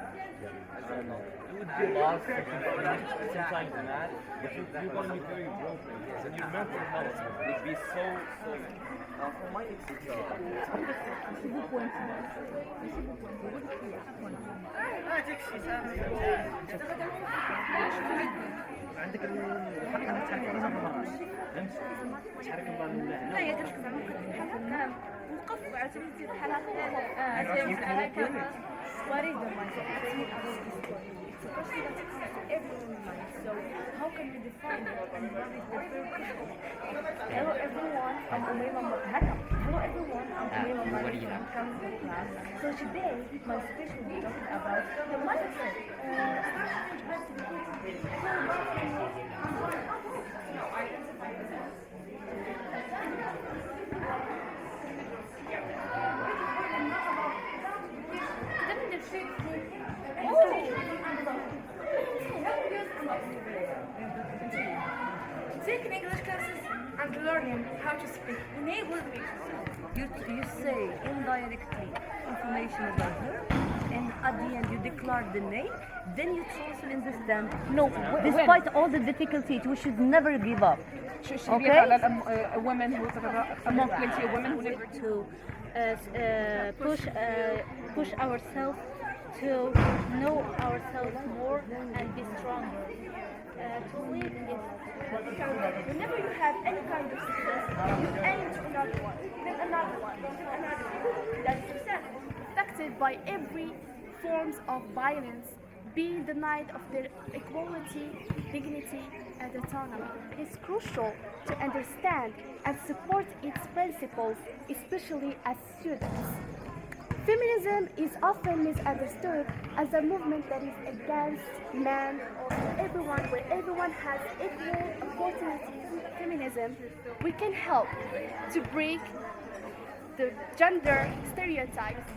I don't know. It would be lost sometimes mad, but you're going to be very broken. And your mental health would be so. For my عندك الحق انك تشارك المهارات فهمت؟ تشارك لا هي كتلك زعما نعم وقف وعاوتاني تزيد الحلقه وريد So how can we define it and what is the purpose? Hello everyone, I'm Emile Anouar. Hello everyone, I'm Emile Anouar. So today my speech will be talking about the mindset. Taking English classes and learning how to speak enables me. You say indirectly information about her, and at the end you declare the name, then you try to understand. No, despite all the difficulties, we should never give up. Okay? A woman who among plenty of women who never To push ourselves to know ourselves more and be stronger. To live in whenever you have any kind of success, you aim to another one, then another one, then another one. That success is affected by every forms of violence, being denied of their equality, dignity, and autonomy. It is crucial to understand and support its principles, especially as students. Feminism is often misunderstood as a movement that is against man or everyone, where everyone has equal opportunities. Feminism, we can help to break the gender stereotypes.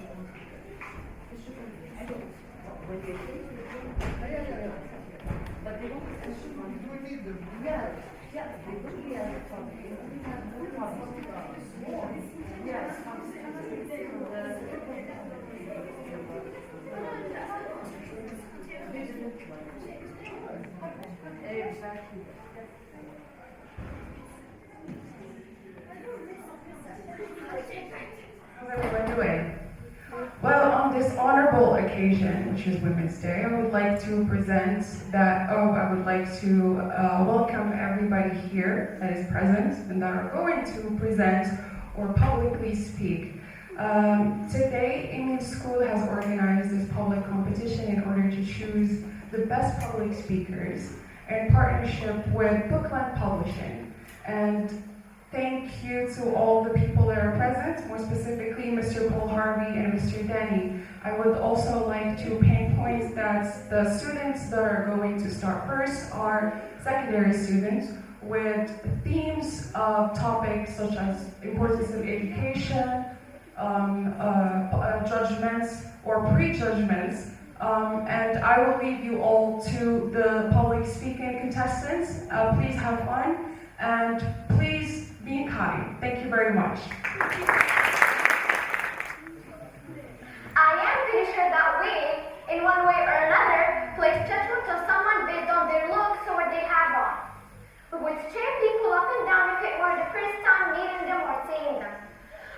How's everyone doing? Well, on this honorable occasion, which is Women's Day, I would like to welcome everybody here that is present and that are going to present or publicly speak. Today, Emile School has organized this public competition in order to choose the best public speakers in partnership with Bookland Publishing. And thank you to all the people that are present, more specifically Mr. Paul Harvey and Mr. Denny. I would also like to pinpoint that the students that are going to start first are secondary students with themes of topics such as importance of education, judgments or prejudgments. And I will leave you all to the public speaking contestants. Please have fun and please be kind. Thank you very much. I am pretty sure that we, in one way or another, place judgment of someone based on their looks or what they have on. We would stare people up and down if it were the first time meeting them or seeing them.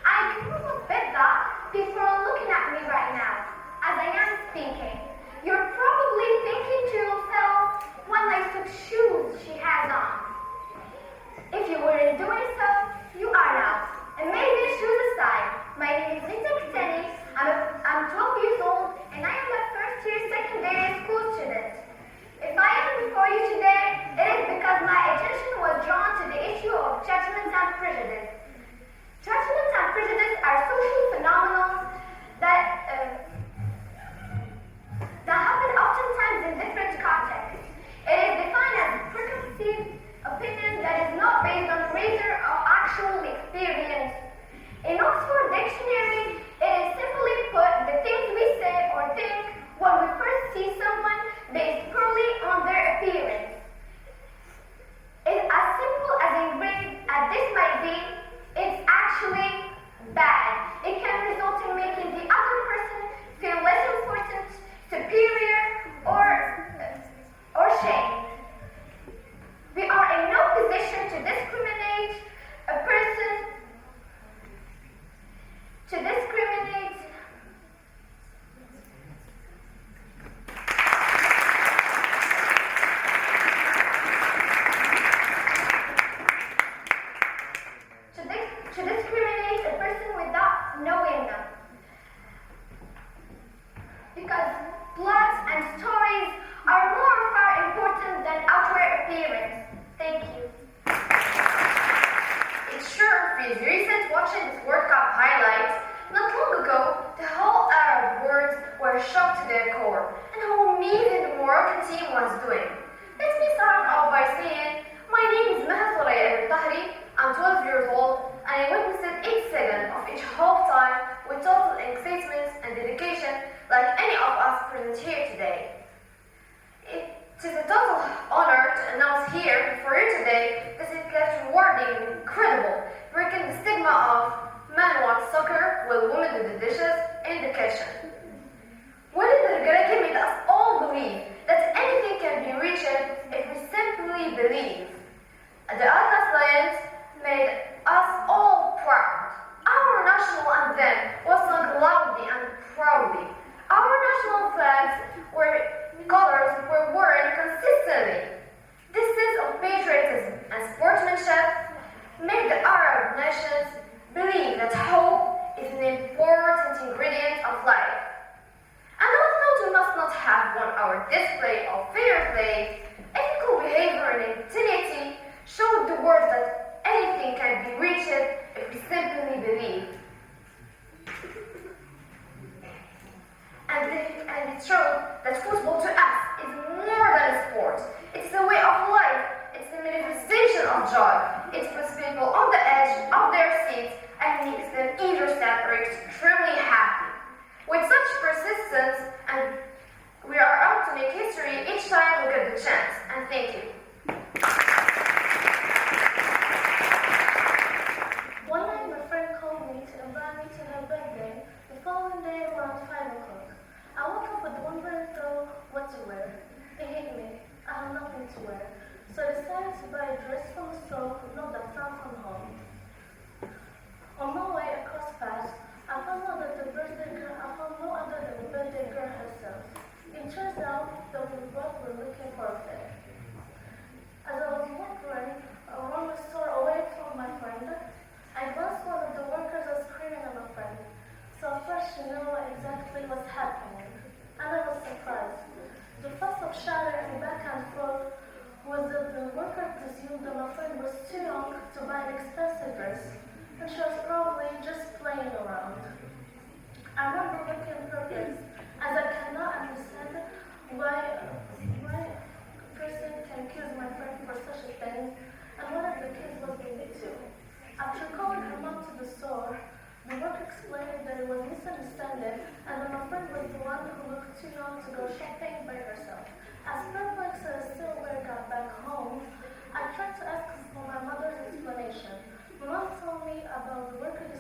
I can almost bet that people are looking at me right now, as I am speaking. You're probably thinking to yourself, what nice shoes she has on. If you weren't doing so, you are now. And maybe shoes aside, my name is Emile. I'm 12 years old and I am a first year secondary school student. If I am before you today, it is because my attention was drawn to the issue of judgments and prejudice. Judgments and prejudice are social phenomena that happen oftentimes in different contexts. It is defined as preconceived opinion that is not based on reason or actual experience. In Oxford Dictionary, it is simply put the things we say or think when we first see someone based purely on their appearance. It's as simple as a grade as this might be, it's actually bad. It can result in making the other person feel less important, superior, sure if you recent watching this World Cup highlights, not long ago, the whole Arab world were shocked to their core and how amazing the Moroccan team was doing. Let me start off by saying, my name is Maha Soraya al-Tahri, I'm 12 years old, and I witnessed each second of each half-time with total excitement and dedication like any of us present here today. It is a total honor to announce here for you today that it gets rewarding and incredible, breaking the stigma of men watch soccer while women do the dishes in the kitchen. Walid al-Garaki made us all believe that anything can be reached if we simply believe. The Atlas Lions made us all proud. Our national anthem was sung loudly and proudly. Our national colors were worn consistently. This sense of patriotism and sportsmanship made the Arab nations believe that hope is an important ingredient of life. And although we must not have won our display of fair play, ethical behavior and integrity showed the world that anything can be reached if we simply believe. And it showed that football to us is more than a sport. It's a way of life. It's a manifestation of joy. It puts people on the edge of their seats and makes them either sad or extremely happy. With such persistence, and we are out to make history each time we get the chance. And thank you. One night my friend called me to invite me to her birthday the following day around 5 o'clock. I woke up with wondering though what to wear. They hate me. I have nothing to wear. So I decided to buy a dress from a store not that far from home. On my way across paths, I found out that I found no other than the birthday girl herself. It turns out that we both were looking for a fit. As I was walking around the store away from my friend, I glanced one of the workers was screaming at my friend. So at first she knew exactly what's happening, and I was surprised. The fuss of shouting back and forth was that the worker presumed that my friend was too young to buy an expensive dress, and she was probably just playing around. I remember looking perplexed, as I cannot understand why a person can accuse my friend for such a thing, and one of the kids was me too. After calling her mom to the store, the worker explained that it was misunderstanding and that my friend was the one who looked too young to go shopping by herself. As perplexed as still when I got back home, I tried to ask for my mother's explanation. My mom told me about the worker's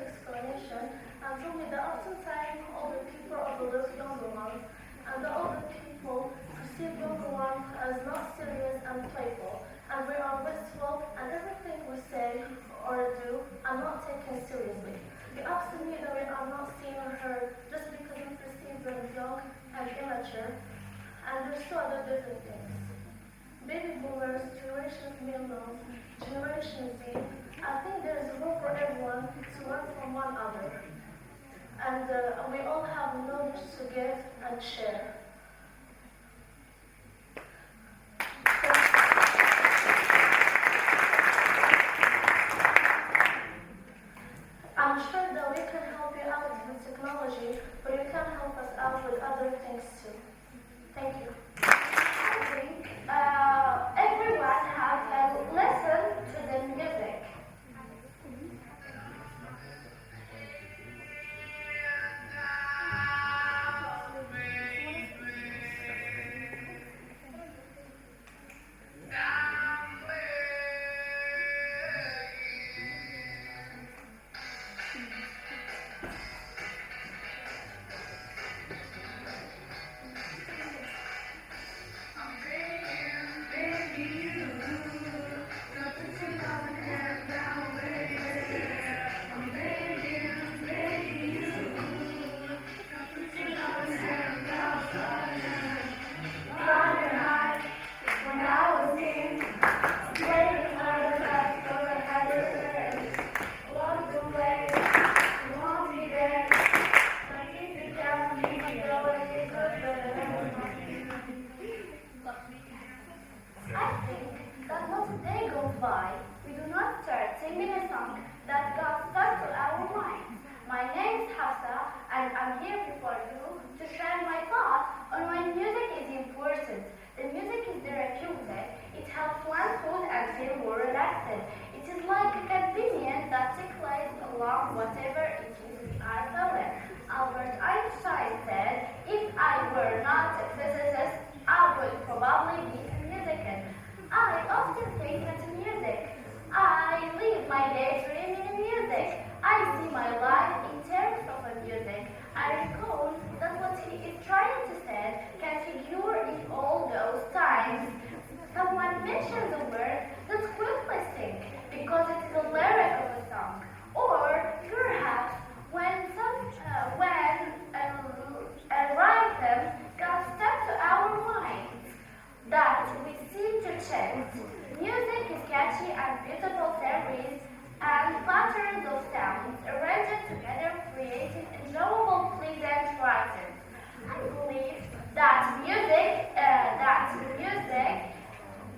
explanation and told me that oftentimes older people overlook younger ones, and the older people perceive younger ones as not serious and playful, and we are wistful, and everything we say or do are not taken seriously. It upsets me that we are not seen or heard just because we perceive them young and immature, and there's two other different things. Baby boomers, Generation Millennials, Generation Z, I think there is room for everyone to learn from one another. And we all have knowledge to give and share. I'm sure that we can help you out with technology, but you can help us out with other things too. Thank you. I think everyone has listened to this music. along whatever it is we are feeling. Albert Einstein said, if I were not a physicist, I would probably be a musician. I often think that music. I live my day dreaming in music. I see my life in terms of a music. I recall that what he is trying to say can figure in all those times. Someone mentions a word that quickly sink because it is a lyric of a song. Or perhaps when a rhythm comes stuck to our minds that we seem to chant. Music is catchy and beautiful series and patterns of sounds arranged together creating enjoyable, pleasant writing. I believe that music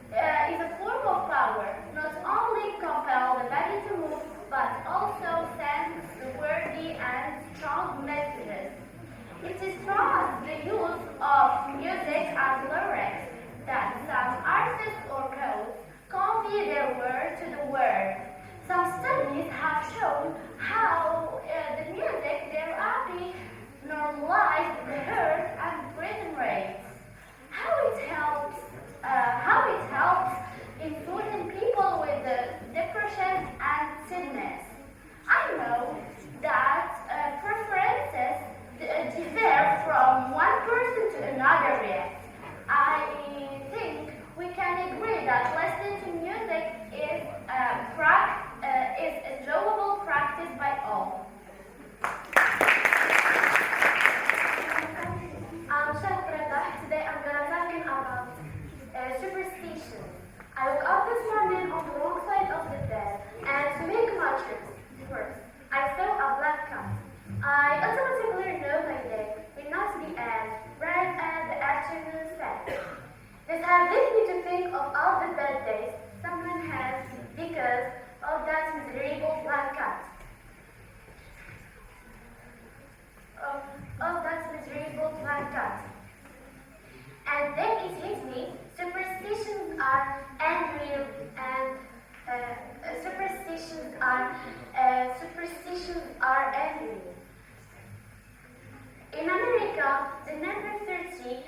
is a form of power, not only compel the body to move, but also sends worthy and strong messages. It is through the use of music and lyrics that some artists or poets convey their word to the world. Some studies have shown how the music therapy normalized the heart and breathing rates. How it helps in soothing people with depression and sadness. I know that preferences differ from one person to another yet. I think we can agree that listening to music is enjoyable practice by all. I'm Shah. Today I'm going to talk about superstition. I woke up this morning on the wrong side of the bed, and to make matters worse, I saw a black cat. I automatically know my day will not be as bright as the afternoon set. This has led me to think of all the bad days someone has because of that miserable black cat. Of that miserable black cat. And then it hit me, superstitions are unreal and superstitions are unreal. In America, the number 30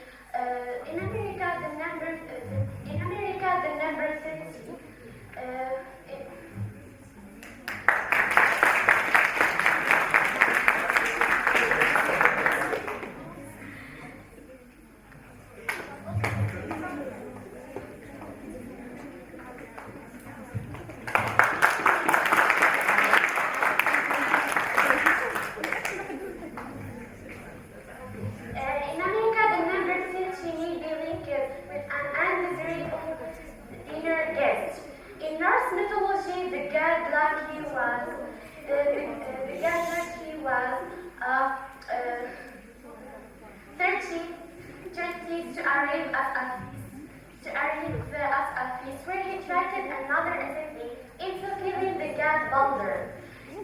may be linked with an undesirable dinner guest. In Norse mythology, the god Loki was thirsty to arrive at a feast where he tricked another assembly into killing the god Balder.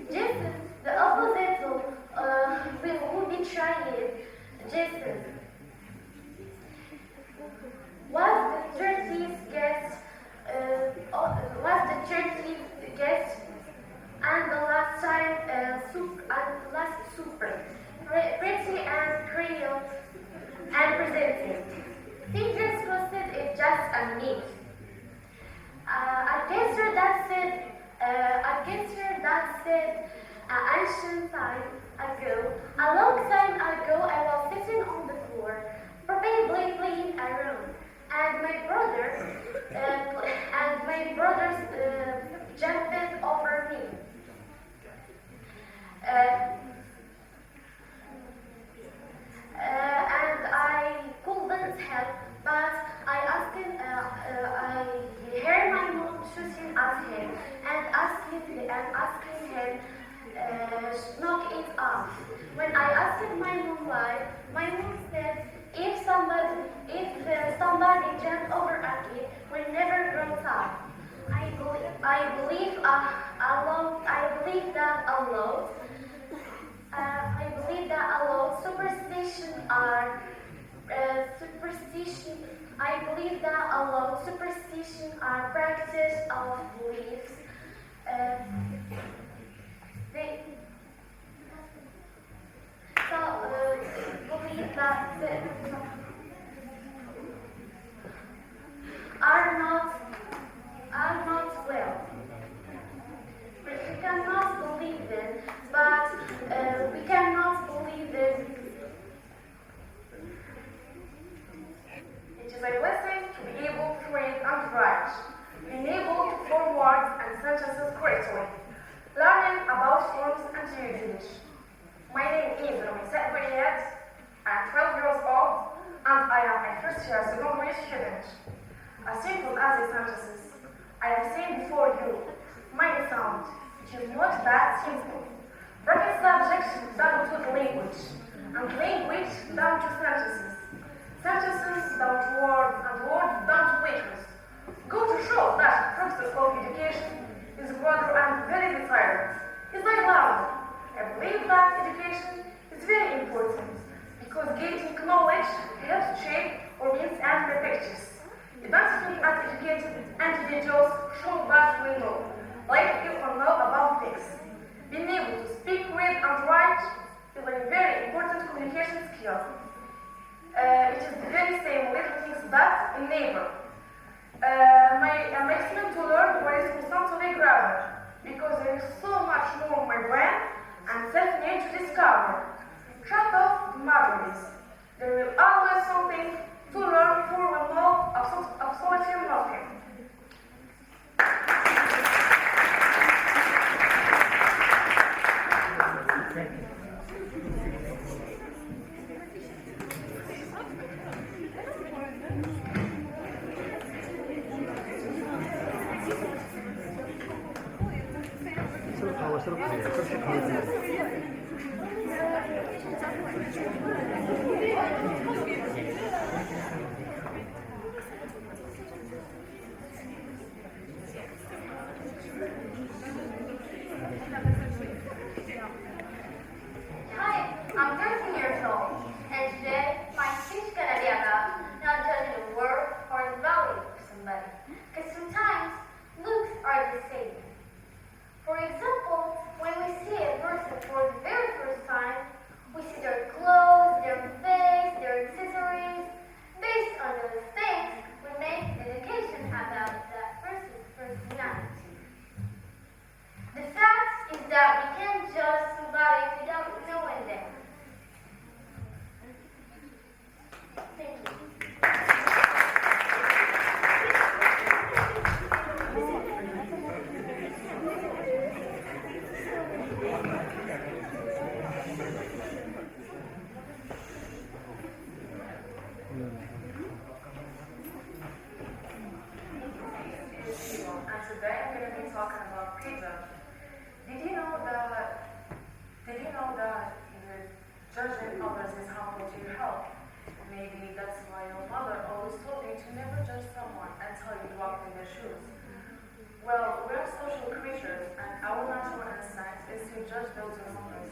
Jesus, the opposite who betrayed Jesus, was the 30th guest and the last super, pretty and creole and presenting. Fingers crossed is just a myth. I guess that said ancient time ago, a long time ago, I was sitting on the floor, probably playing around, and my brothers jumped over me. And I couldn't help, but I heard my mom shooting at him and asking him knock it off. When I asked my mom why, my mom said if somebody jumped over a kid, will never grow up. I believe that a lot. Superstitions are practice of beliefs. said are not well. We cannot believe them, but we cannot believe them. It is a blessing to be able to read and write, being able to form words and sentences correctly, learning about forms and usage. My name is Emile. I am 12 years old and I am a first-year secondary student. As simple as the sentences I have seen before you might sound, it is not that simple. Breaking subjects down to the language, and language down to sentences, sentences down to words, and words down to letters. Go to show that the process of education is gradual and very desired. It's like love. I believe that education is very important because gaining knowledge helps shape our minds and perspectives. Eventually, as educated individuals show what we know, like people know about things. Being able to speak, read, and write is a very important communication skill. It is the very same little things that enable my maximum to learn what is constantly grammar, because there is so much more in my brain and self-need to discover. Shut off majories. There will always something to learn before we know absolutely nothing. Hi, I'm 13 years old, and today my speech is gonna be about not judging the word or the value of somebody, because sometimes looks are deceiving. For example, when we see a person for the very first time, we see their clothes, their face, their accessories. Based on those things, we make education about that person's personality. The fact is that we can't judge somebody without knowing them. Thank you. And today I'm going to be talking about pizza. Did you know that judging others is harmful to your health? Maybe that's why your mother always told you to never judge someone until you walk in their shoes. Well, we're social creatures, and our natural instinct is to judge those around us.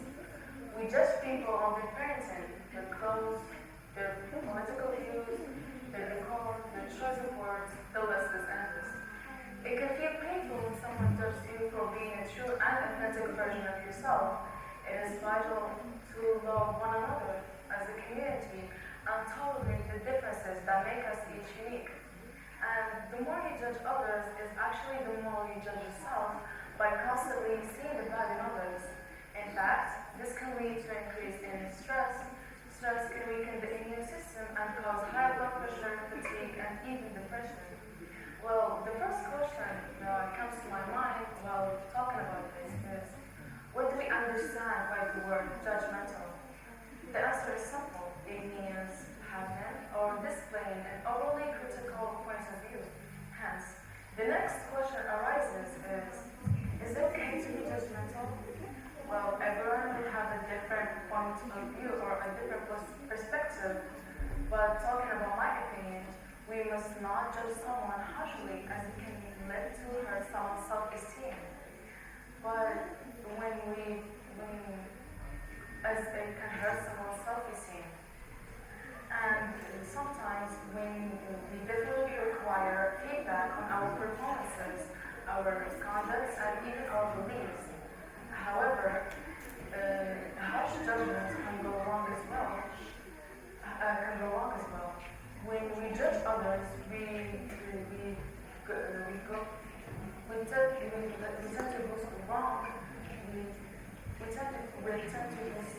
We judge people on their parenting, their clothes, their political views, their decor, their choice of words. The list is endless. It can feel painful when someone judges you for being a true and authentic version of yourself. It is vital to love one another as a community and tolerate the differences that make us each unique. And the more you judge others is actually the more you judge yourself by constantly seeing the bad in others. In fact, this can lead to an increase in stress. Stress can weaken the immune system and cause high blood pressure, fatigue, and even depression. Well, the first question that comes to my mind while talking about this is, what do we understand by the word judgmental? The answer is simple. It means having or displaying an overly critical point of view. Hence, the next question arises is it okay to be judgmental? Well, everyone will have a different point of view or a different perspective, but talking about my opinion, we must not judge someone harshly as it can lead to hurt someone's self-esteem. But as it can hurt someone's self-esteem. And sometimes when we definitely require feedback on our performances, our conduct, and even our beliefs. However, harsh judgment can go wrong as well.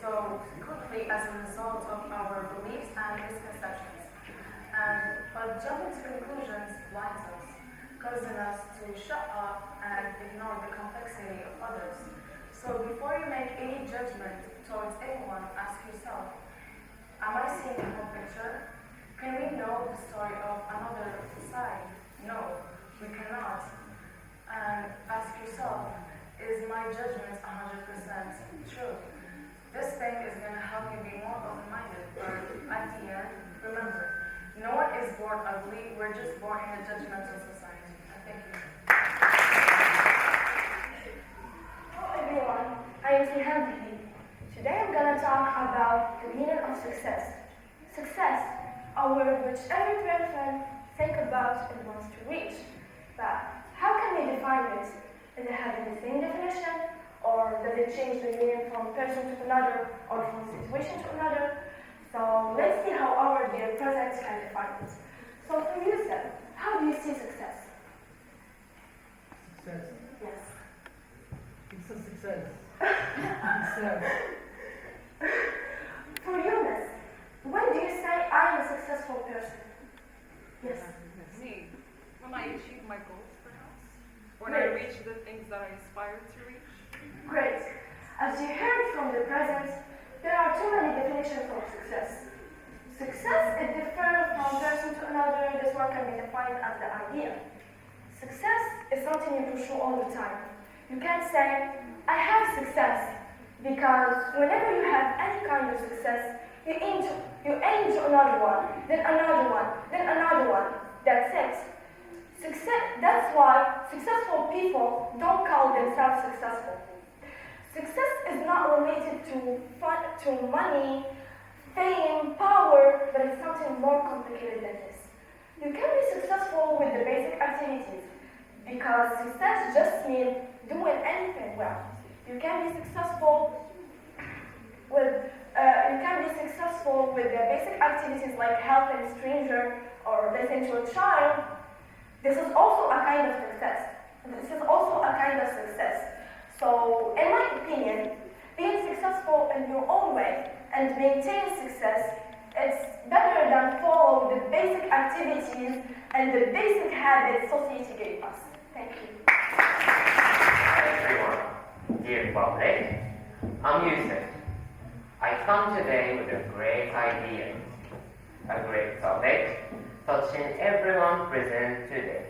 so quickly as a result of our beliefs and misconceptions. But jumping to conclusions blinds us, causing us to shut up and ignore the complexity of others. So before you make any judgment towards anyone, ask yourself, am I seeing the whole picture? Can we know the story of another side? No, we cannot. And ask yourself, is my judgment 100% true? This thing is going to help you be more open-minded, but at the end, remember, no one is born ugly, we're just born in a judgmental society. Thank you. Hello everyone, I am Sihan. Today I'm gonna talk about the meaning of success. Success, a word which every person think about and wants to reach. But how can we define it? Is it having the same definition, or does it change the meaning from person to another, or from situation to another? So let's see how our dear president can define it. So for you, Seb, how do you see success? Success. Yes. It's a success. Success. For you, Miss, when do you say I am a successful person? Yes. Me, when I achieve my goals, perhaps. When I reach the things that I aspire to reach. Great. As you heard from the present, there are too many definitions of success. Success is different from person to another. This one can be defined as the idea. Success is something you pursue all the time. You can't say, I have success, because whenever you have any kind of success, you aim to another one, then another one, then another one. That's it. That's why successful people don't call themselves successful. Success is not related to money, fame, power, but it's something more complicated than this. You can be successful with the basic activities, because success just means doing anything well. You can be successful with the basic activities like helping a stranger or listening to a child. This is also a kind of success. So, in my opinion, being successful in your own way and maintaining success, it's better than follow the basic activities and the basic habits society gave us. Thank you. Everyone, dear public, I'm Yusuf. I come today with a great idea, a great topic, touching everyone present today.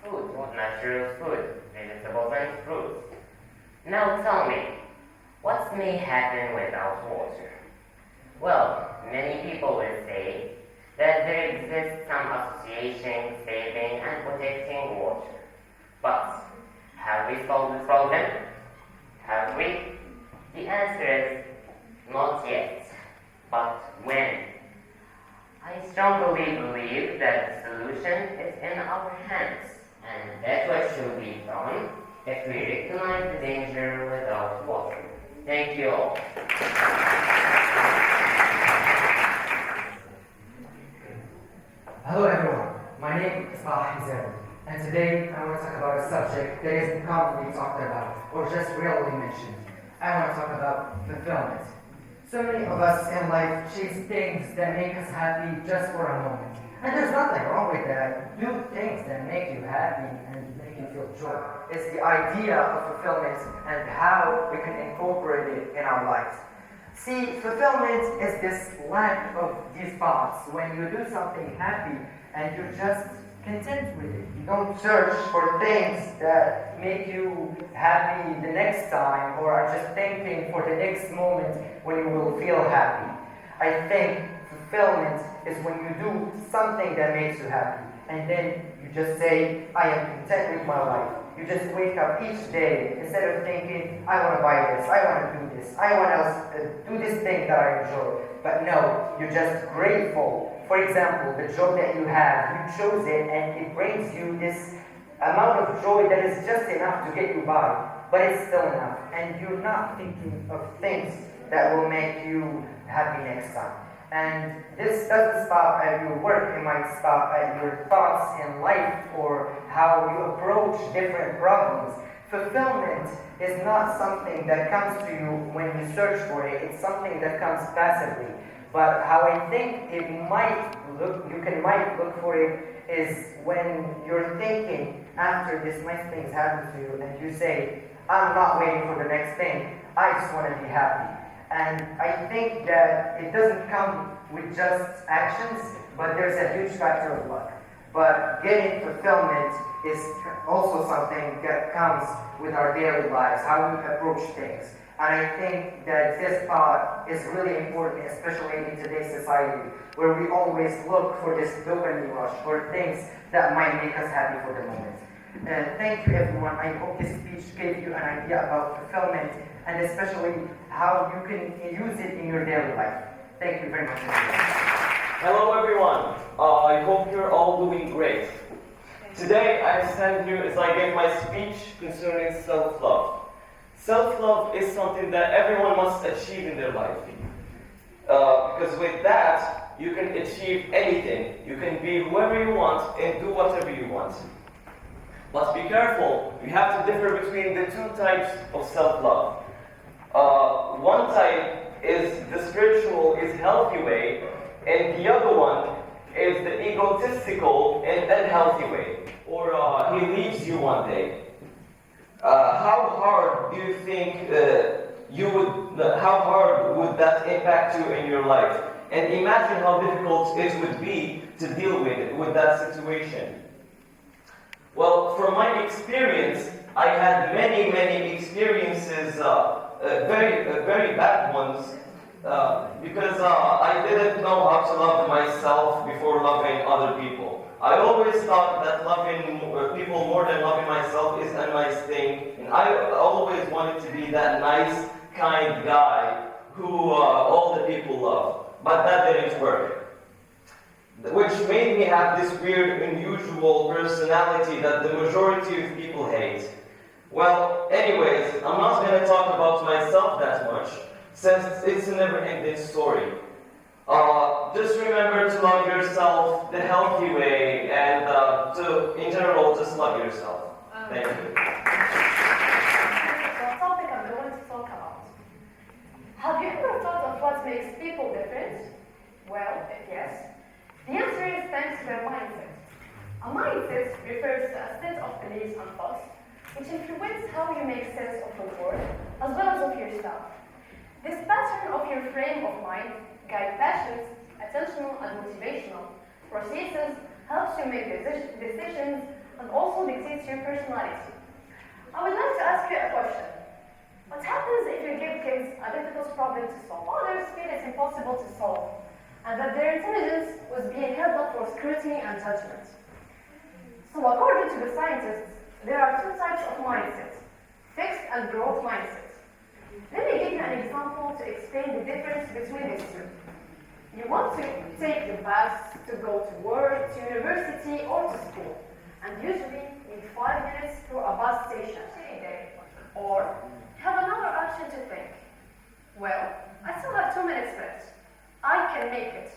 Food, natural food, vegetables and fruits. Now tell me, what may happen without water? Well, many people will say that there exists some association saving and protecting water. But have we solved the problem? Have we? The answer is not yet. But when? I strongly believe that the solution is in our hands, and that's what should be done if we recognize the danger without water. Thank you all. Hello everyone, my name is Hamza, and today I want to talk about a subject that isn't commonly talked about or just rarely mentioned. I want to talk about fulfillment. So many of us in life chase things that make us happy just for a moment. And there's nothing wrong with that. Do things that make you happy and make you feel joy. It's the idea of fulfillment and how we can incorporate it in our lives. See, fulfillment is this lack of these thoughts when you do something happy and you're just content with it. You don't search for things that make you happy the next time or are just thinking for the next moment when you will feel happy. I think fulfillment is when you do something that makes you happy and then you just say, I am content with my life. You just wake up each day instead of thinking, I want to buy this, I want to do this, I want to do this thing that I enjoy. But no, you're just grateful. For example, the job that you have, you chose it and it brings you this amount of joy that is just enough to get you by, but it's still enough. And you're not thinking of things that will make you happy next time. And this doesn't stop at your work, it might stop at your thoughts in life or how you approach different problems. fulfillment is not something that comes to you when you search for it. It's something that comes passively. But how I think it might look, might look for it is when you're thinking after this nice thing happens to you and you say, I'm not waiting for the next thing, I just want to be happy. And I think that it doesn't come with just actions, but there's a huge factor of luck. But getting fulfillment is also something that comes with our daily lives, how we approach things. And I think that this thought is really important, especially in today's society, where we always look for this dopamine rush, for things that might make us happy for the moment. Thank you, everyone. I hope this speech gave you an idea about fulfillment, and especially how you can use it in your daily life. Thank you very much. Hello, everyone. I hope you're all doing great. Today, I stand here as I give my speech concerning self-love. Self-love is something that everyone must achieve in their life. Because with that, you can achieve anything. You can be whoever you want and do whatever you want. But be careful, you have to differ between the two types of self-love. One type is the spiritual, is healthy way, and the other one is the egotistical and unhealthy way. Or he leaves you one day. How hard do you think how hard would that impact you in your life? And imagine how difficult it would be to deal with that situation. Well, from my experience, I had many experiences, very bad ones, because I didn't know how to love myself before loving other people. I always thought that loving people more than loving myself is a nice thing, and I always wanted to be that nice, kind guy who all the people love. But that didn't work. Which made me have this weird, unusual personality that the majority of people hate. Well, anyways, I'm not going to talk about myself that much, since it's a never-ending story. Just remember to love yourself the healthy way, and in general, just love yourself. Thank you. The topic I'm going to talk about. Have you ever thought of what makes people different? Well, if yes, the answer is thanks to their mindset. A mindset refers to a set of beliefs and thoughts which influence how you make sense of the world as well as of yourself. This pattern of your frame of mind guides passions, attentional and motivational processes, helps you make decisions, and also dictates your personality. I would like to ask you a question. What happens if you give kids a difficult problem to solve? Others feel it's impossible to solve, and that their intelligence was being held up for scrutiny and judgment. So according to the scientists, there are two types of mindset, fixed and growth mindset. Let me give you an example to explain the difference between these two. You want to take the bus to go to work, to university, or to school, and usually need 5 minutes through a bus station any day. Or have another option to think. Well, I still have 2 minutes left. I can make it.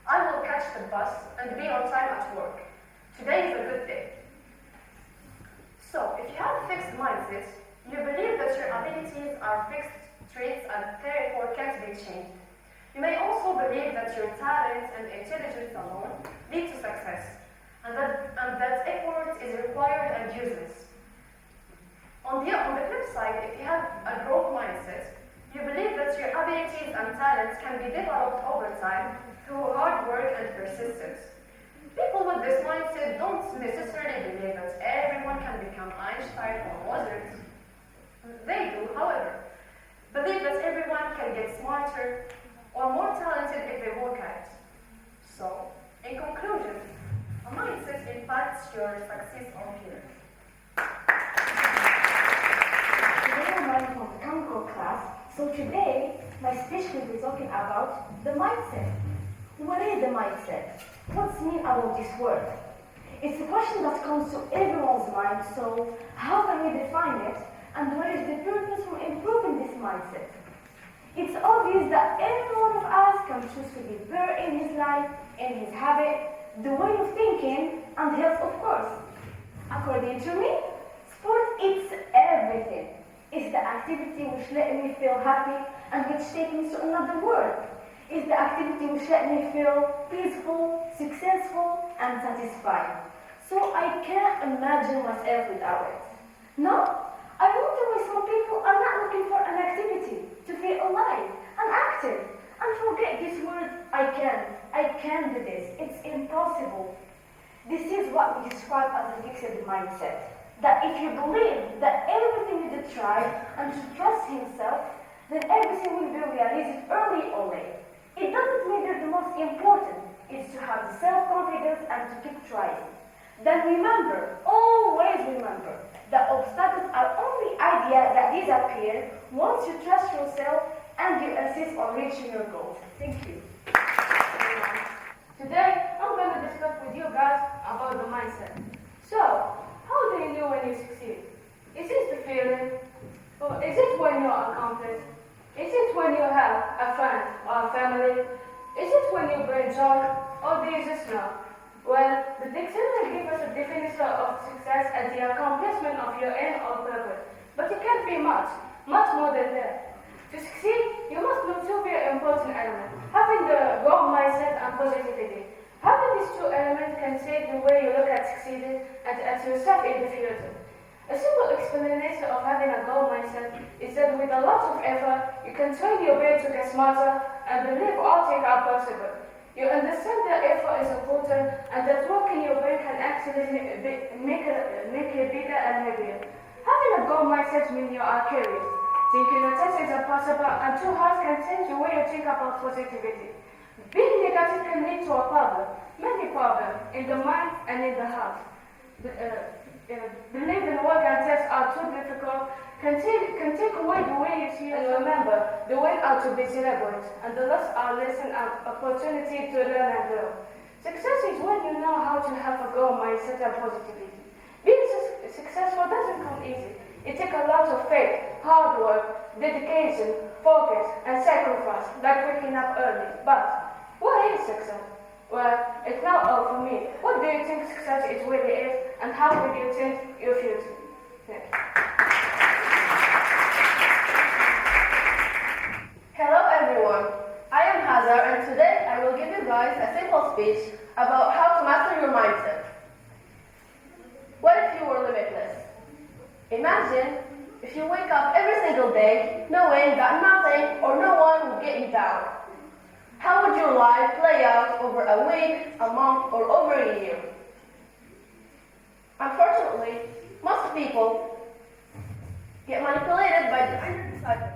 I will catch the bus and be on time at work. Today is a good day. So, if you have a fixed mindset, you believe that your abilities are fixed traits and therefore can't be changed. You may also believe that your talent and intelligence alone lead to success, and that effort is required and useless. On the flip side, if you have a growth mindset, you believe that your abilities and talents can be developed over time through hard work and persistence. People with this mindset don't necessarily believe that everyone can become Einstein or Mozart. They do, however, believe that everyone can get smarter or more talented if they work at it. So, in conclusion, a mindset impacts your success or failure. Today I'm learning from the chemical class, so today my speech will be talking about the mindset. What is the mindset? What's mean about this word? It's a question that comes to everyone's mind, so how can we define it? And what is the purpose for improving this mindset? It's obvious that every one of us can choose to be better in his life, in his habit, the way of thinking, and health, of course. According to me, sport it's everything. It's the activity which let me feel happy and which takes me to another world. It's the activity which let me feel peaceful, successful, and satisfied. So I can't imagine myself without it. No, I wonder why some people are not looking for an activity to feel alive and active. And forget this word, I can't do this. It's impossible. This is what we describe as a fixed mindset. That if you believe that everything is a try and to trust himself, then everything will be realized early or late. It doesn't mean that the most important is to have the self-confidence and to keep trying. Then remember, always remember, that obstacles are only ideas that disappear once you trust yourself and you insist on reaching your goals. Thank you. Today, I'm going to discuss with you guys about the mindset. So, how do you know when you succeed? Is it the feeling? Or is it when you're accomplished? Is it when you have a friend or a family? Is it when you bring joy? Or do you just know? Well, the dictionary gives us a definition of success as the accomplishment of your aim or purpose. But it can't be much more than that. To succeed, you must know two very important elements. Having the growth mindset and positivity. Having these two elements can change the way you look at succeeding and at yourself in the future. A simple explanation of having a goal mindset is that with a lot of effort, you can train your brain to get smarter and believe all things are possible. You understand that effort is important and that work in your brain can actually make it bigger and heavier. Having a goal mindset means you are curious, thinking that things are possible and too hard can change the way you think about positivity. Being negative can lead to a problem, many problems, in the mind and in the heart. Believing work and tests are too difficult can take away the way you see. And remember, the wins are to be celebrated, and the loss are lesson and opportunity to learn and grow. Success is when you know how to have a goal mindset and positivity. Being successful doesn't come easy. It takes a lot of faith, hard work, dedication, focus, and sacrifice, like waking up early. But what is success? Well, it's not all for me. What do you think success is really is, and how will you change your future? Thank you. Hello everyone, I am Hazar and today I will give you guys a simple speech about how to master your mindset. What if you were limitless? Imagine if you wake up every single day knowing that nothing or no one will get you down. How would your life play out over a week, a month, or over a year? Unfortunately, most people get manipulated by the inner cycle,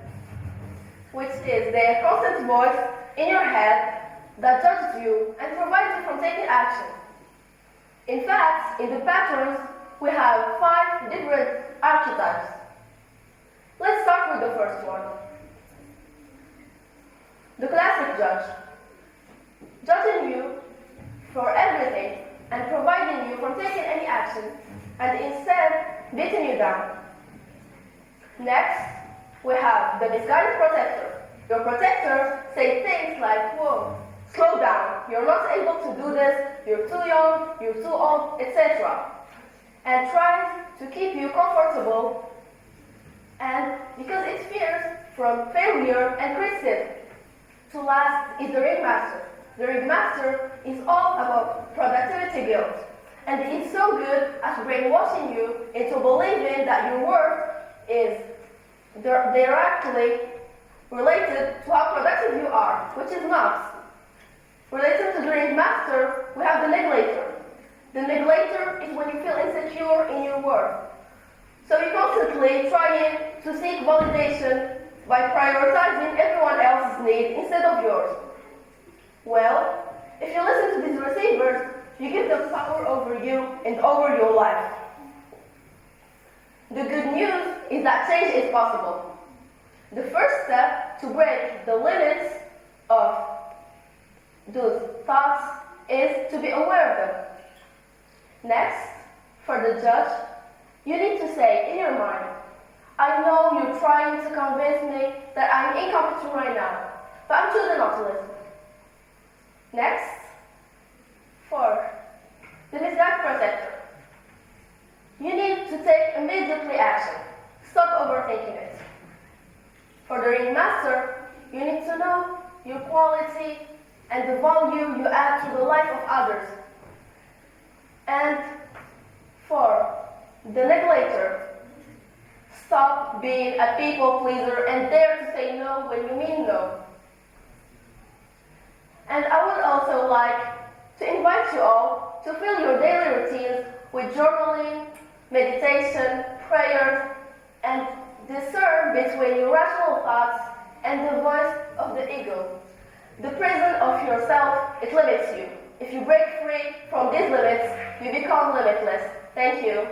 which is the constant voice in your head that judges you and prevents you from taking action. In fact, in the patterns, we have 5 different archetypes. Let's start with the first one. The classic judge, judging you for everything and preventing you from taking any action, and instead beating you down. Next, we have the disguised protector. Your protector says things like, whoa, slow down, you're not able to do this, you're too young, you're too old, etc. And tries to keep you comfortable, and because it fears from failure and criticism. To last is the ringmaster. The ringmaster is all about productivity guilt, and it's so good at brainwashing you into believing that your worth is directly related to how productive you are, which is not. Related to the ringmaster, we have the neglector. The neglector is when you feel insecure in your worth. So you're constantly trying to seek validation by prioritizing everyone else's need instead of yours. Well, if you listen to these receivers, you give them power over you and over your life. The good news is that change is possible. The first step to break the limits of those thoughts is to be aware of them. Next, for the judge, you need to say in your mind, I know you're trying to convince me that I'm incompetent right now, but I'm choosing not to listen. Next, 4, the disguised protector. you need to take immediately action. Stop overthinking it. For the ringmaster, you need to know your quality and the value you add to the life of others. And for the neglector, stop being a people pleaser and dare to say no when you mean no. And I would also like to invite you all to fill your daily routines with journaling, meditation, prayers, and discern between your rational thoughts and the voice of the ego. The prison of yourself, it limits you. If you break free from these limits, you become limitless. Thank you.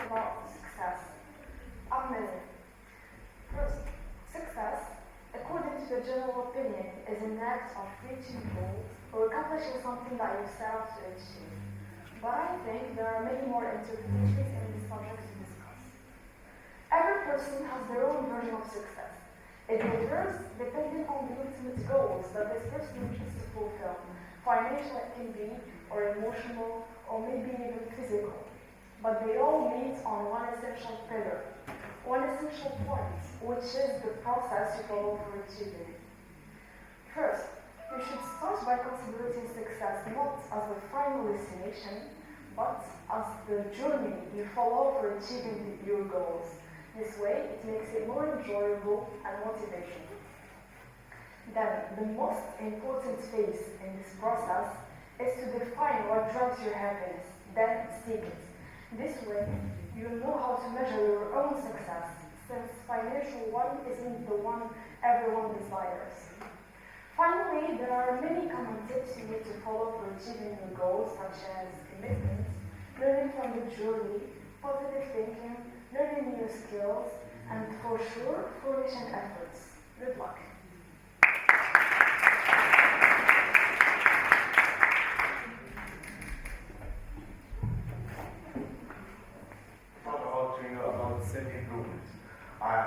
About success. Measure. First, success, according to the general opinion, is an act of reaching goals or accomplishing something that you set out to achieve. But I think there are many more interpretations in this subject to discuss. Every person has their own version of success. It differs depending on the ultimate goals that this person wishes to fulfill. Financial it can be, or emotional, or maybe even physical. But they all meet on one essential pillar, one essential point, which is the process you follow for achieving it. First, you should start by considering success not as the final destination, but as the journey you follow for achieving your goals. This way, it makes it more enjoyable and motivational. Then, the most important phase in this process is to define what drives your happiness, then seek it. This way, you know how to measure your own success, since financial one isn't the one everyone desires. Finally, there are many common tips you need to follow for achieving your goals, such as commitment, learning from the journey, positive thinking, learning new skills, and for sure, foolish efforts. Good luck. Talk about to you about self-improvement.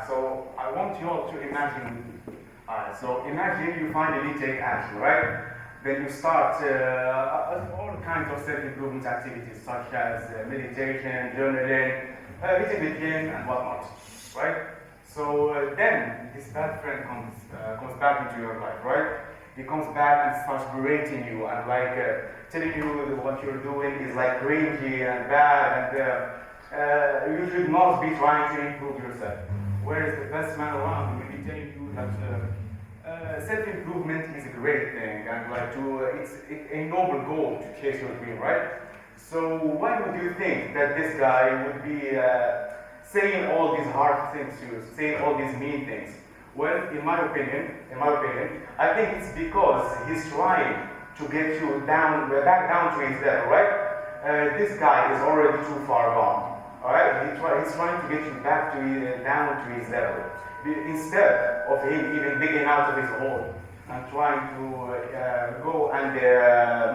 So I want you all to imagine. So imagine you finally take action, right? Then you start all kinds of self-improvement activities such as meditation, journaling, hitting the gym, and whatnot, right? So then this bad friend comes back into your life, right? He comes back and starts berating you and telling you that what you're doing is cringy and bad, and you should not be trying to improve yourself. Whereas the best man around will be telling you that self-improvement is a great thing, and it's a noble goal to chase your dream, right? So why would you think that this guy would be saying all these hard things to you, saying all these mean things? Well, in my opinion, I think it's because he's trying to get you back down to his level, right? This guy is already too far gone, all right? He's trying to get you back down to his level, instead of him even digging out of his hole and trying to go and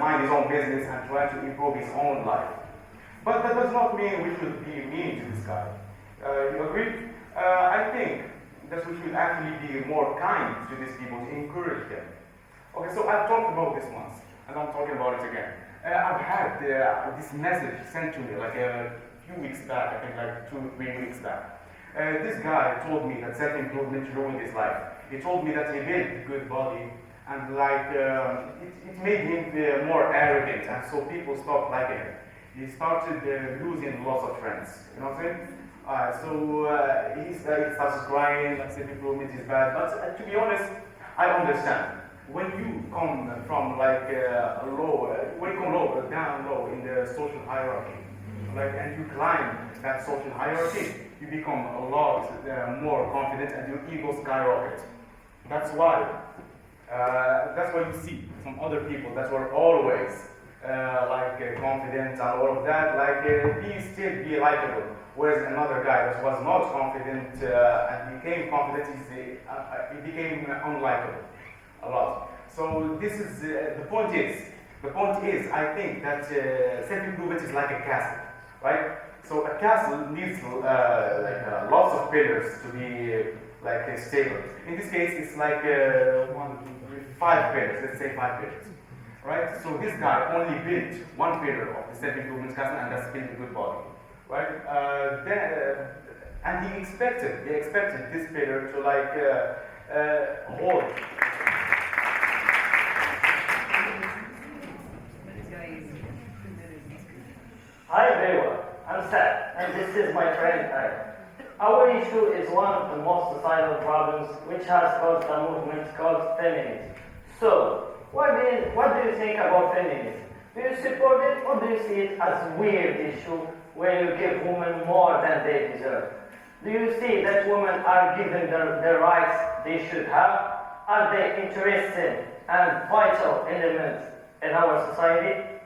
mind his own business and try to improve his own life. But that does not mean we should be mean to this guy. You agree? I think that we should actually be more kind to these people to encourage them. Okay, so I've talked about this once, and I'm talking about it again. I've had this message sent to me a few weeks back, I think 2 or 3 weeks back. This guy told me that self-improvement ruined his life. He told me that he built a good body, and it made him more arrogant, and so people stopped liking him. He started losing lots of friends. You know what I'm saying? So he starts crying, self-improvement is bad. But to be honest, I understand. When you come from down low in the social hierarchy, and you climb that social hierarchy, you become a lot more confident and your ego skyrockets. That's why you see some other people that were always confident and all of that, he still be likable. Whereas another guy that was not confident and became confident, he became unlikable a lot. So this is the point is, I think that self-improvement is like a castle, right? So a castle needs lots of pillars to be stable. In this case, it's 1, 2, 3, 5 pillars. Let's say 5 pillars, right? So this guy only built one pillar of the self-improvement castle, and that's building good body, right? And he expected this pillar to like hold. Hi everyone, I'm Seth, and this is my friend Aya. Our issue is one of the most societal problems which has caused a movement called feminism. So, what do you think about feminism? Do you support it, or do you see it as a weird issue where you give women more than they deserve? Do you see that women are given the rights they should have? Are they interested and vital elements in our society?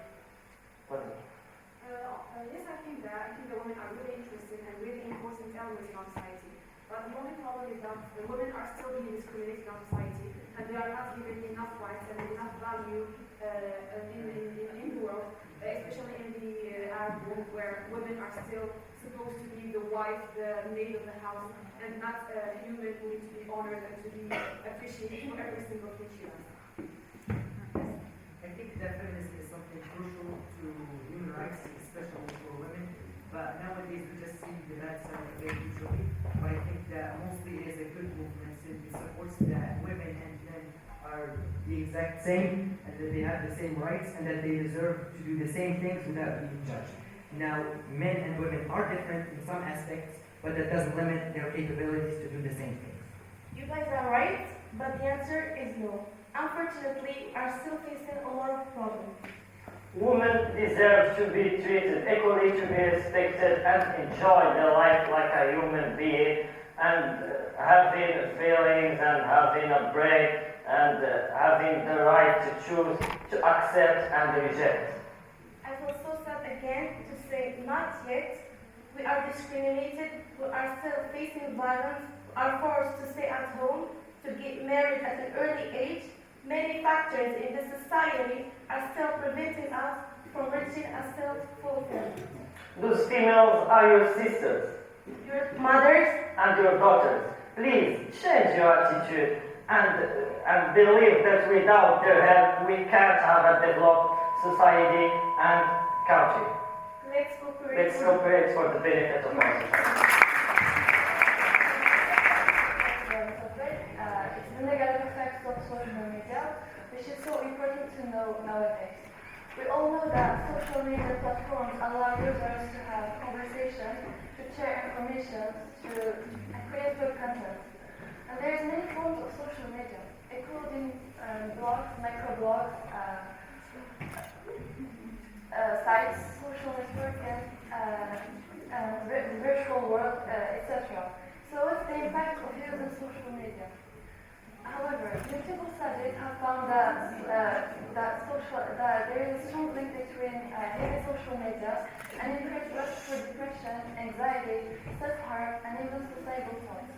Yes, I think that women are really interesting and really important elements in our society. But the only problem is that the women are still being discriminated in our society, and they are not given enough rights and enough value in the world, especially in the Arab world, where women are still supposed to be the wife, the maid of the house, and not human who need to be honored and to be appreciated for every single thing she does. I think that feminism is something crucial to human rights, especially for women. But nowadays we just see the bad side of it usually. But I think that mostly it is a good movement since it supports that women and men are the exact same, and that they have the same rights, and that they deserve to do the same things without being judged. Now, men and women are different in some aspects, but that doesn't limit their capabilities to do the same things. You guys are right, but the answer is no. Unfortunately, we are still facing a lot of problems. Women deserve to be treated equally, to be respected and enjoy their life like a human being, and having feelings and having a break and having the right to choose, to accept and reject. I feel so sad again to say not yet. We are discriminated, we are still facing violence, we are forced to stay at home, to get married at an early age. Many factors in the society are still preventing us from reaching a self-fulfillment. Those females are your sisters, Your mothers, and your daughters. Please change your attitude and believe that without their help we can't have a developed society and country. let's cooperate. Let's cooperate for the benefit of our society. It's the negative effects of social media, which is so important to know nowadays. We all know that social media platforms allow users to have conversations, to share information, to create good content. And there's many forms of social media, including blogs, microblogs, sites, social networking, virtual world, etc. So what's the impact of using social media? However, multiple studies have found that there is a strong link between heavy social media and increased risk for depression, anxiety, self-harm, and even suicidal thoughts.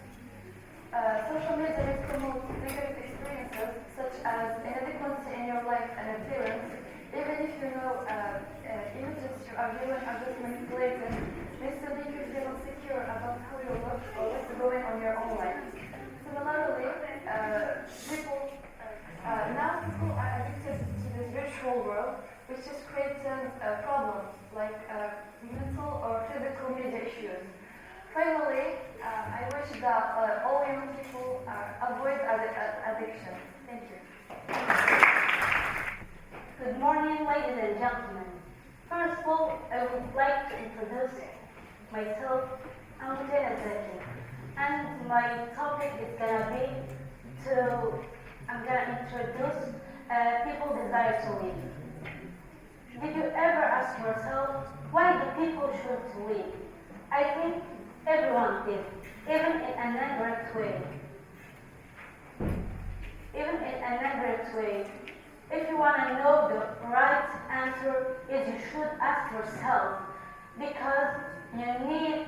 Social media may promote negative experiences such as inadequacy in your life and appearance, even if you know images you are viewing are just manipulated, may still make you feel insecure about how you look or what's going on in your own life. Similarly, now people are addicted to this virtual world, which is creating problems like mental or physical media issues. Finally, I wish that all young people avoid addiction. Thank you. Good morning, ladies and gentlemen. First of all, I would like to introduce myself. I'm Lieutenant Zeki, and my topic is gonna be I'm gonna introduce people's desire to live. Did you ever ask yourself why do people choose to live? I think everyone did, even in an indirect way. If you want to know the right answer, is you should ask yourself, because you need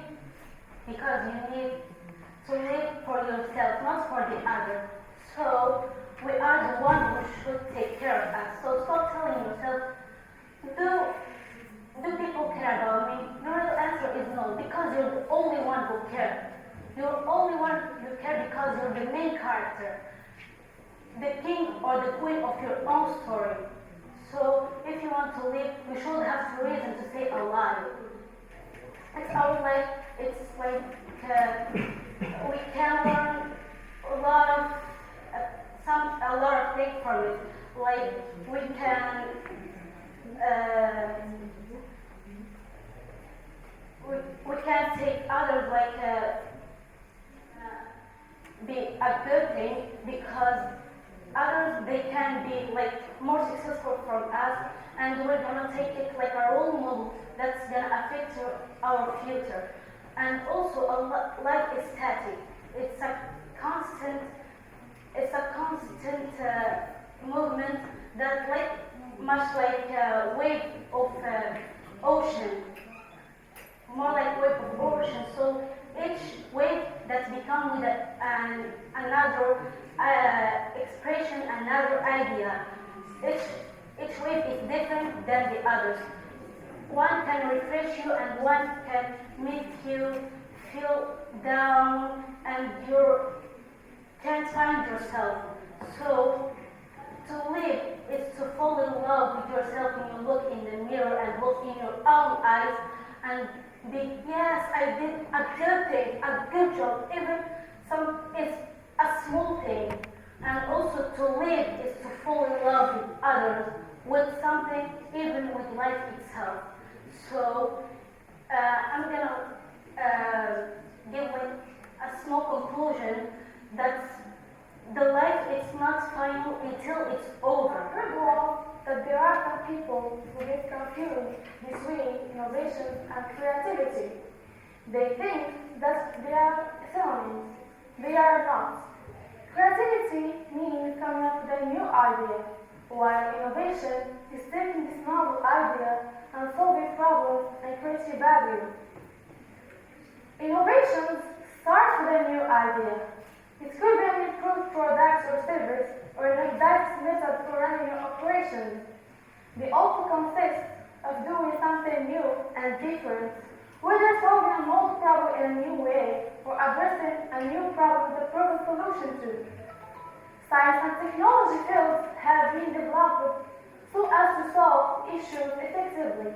to live for yourself, not for the other. So we are the one who should take care of us. So stop telling yourself, do people care about me? The real answer is no, because you're the only one who cares. You're the only one who cares because you're the main character, the king or the queen of your own story. So if you want to live, we should have the reason to stay alive. It's our life. It's like we can learn a lot of things from it. Like we can we can take others like be a good thing, because others, they can be like more successful from us, and we're gonna take it like a role model that's gonna affect our future. And also, life is static. It's a constant movement that much like a wave of ocean, more like wave of ocean. So each wave that becomes with another expression, another idea. Each wave is different than the others. One can refresh you, and one can make you feel down, and you can't find yourself. So to live is to fall in love with yourself when you look in the mirror and look in your own eyes and be, yes, I did a good thing, a good job, even it's a small thing. And also to live is to fall in love with others, with something, even with life itself. So I'm gonna give like a small conclusion that the life is not final until it's over. Heard well that there are some people who get confused between innovation and creativity. They think that they are synonyms. They are not. Creativity means coming up with a new idea, while innovation is taking this novel idea and solving problems and creating value. Innovations start with a new idea. It could be an improved product or service, or an advanced method for running your operations. They also consist of doing something new and different, whether solving an old problem in a new way or addressing a new problem with a proven solution to. Science and technology fields have been developed so as to solve issues effectively.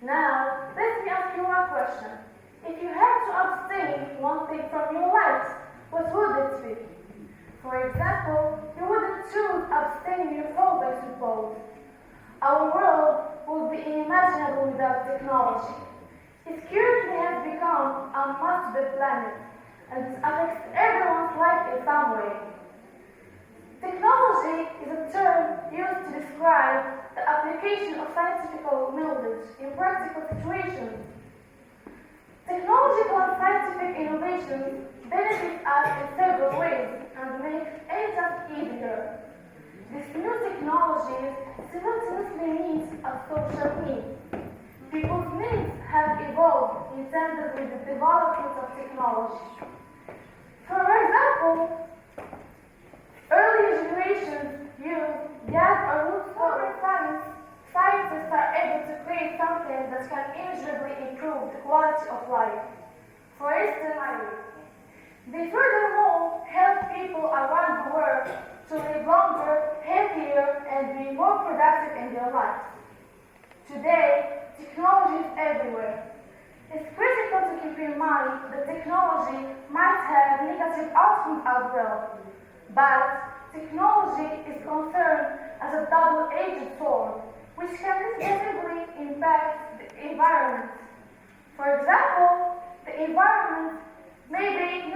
Now, let me ask you one question. If you had to abstain one thing from your life, what would it be? For example, you wouldn't choose abstaining your phone, I suppose. Our world would be unimaginable without technology. It currently has become a must-be planet, and it affects everyone's life in some way. Technology is a term used to describe the application of scientific knowledge in practical situations. Technological and scientific innovations benefit us in several ways and make any task easier. These new technologies simultaneously meet a social need. People's needs have evolved in tandem with the development of technology. For example, early generations used gas or wood stove. Scientists are able to create something that can immeasurably improve the quality of life. For instance, they furthermore help people around the world to live longer, healthier, and be more productive in their lives. Today, technology is everywhere. It's critical to keep in mind that technology might have negative outcomes as well. But technology is concerned as a double-edged sword, which can negatively impact the environment. For example, the environment may be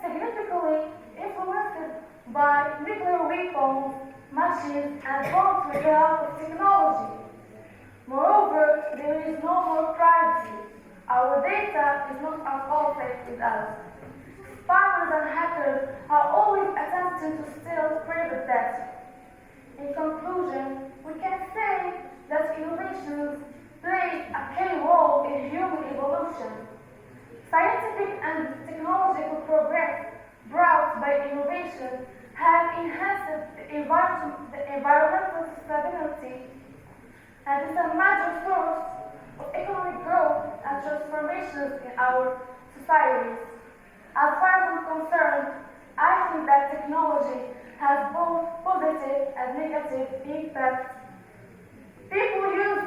significantly influenced by nuclear weapons, machines, and bombs with the help of technology. Moreover, there is no more privacy. Our data is not at all safe with us. Spammers and hackers are always attempting to steal private data. In conclusion, we can say that innovations play a key role in human evolution. Scientific and technological progress brought by innovation have enhanced the environmental stability and is a major source of economic growth and transformations in our societies. As far as I'm concerned, I think that technology has both positive and negative impacts People use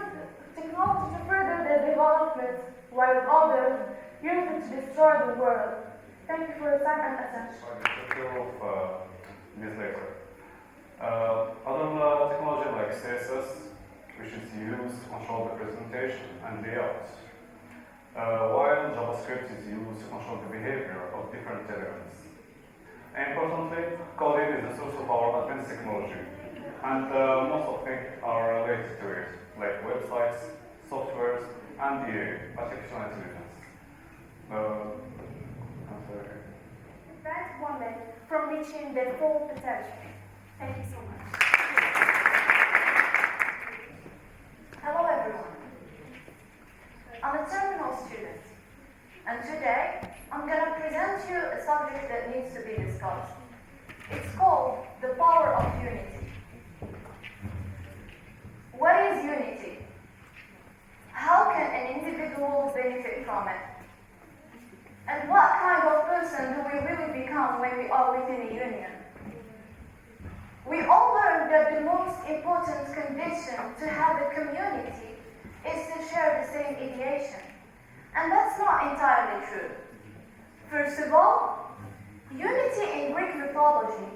technology to further their development, while others use it to destroy the world. Thank you for your time and attention. This later. Other technology like CSS, which is used to control the presentation and layout, while JavaScript is used to control the behavior of different elements. Importantly, coding is the source of our advanced technology, and most of things are related to it, like websites, softwares, and artificial intelligence. Prevent women from reaching their full potential. Thank you so much. Hello everyone. I'm a terminal student, and today I'm going to present you a subject that needs to be discussed. It's called the power of unity. What is unity? How can an individual benefit from it? And what kind of person do we really become when we are within a union? We all learned that the most important condition to have a community is to share the same ideation. And that's not entirely true. First of all, unity in Greek mythology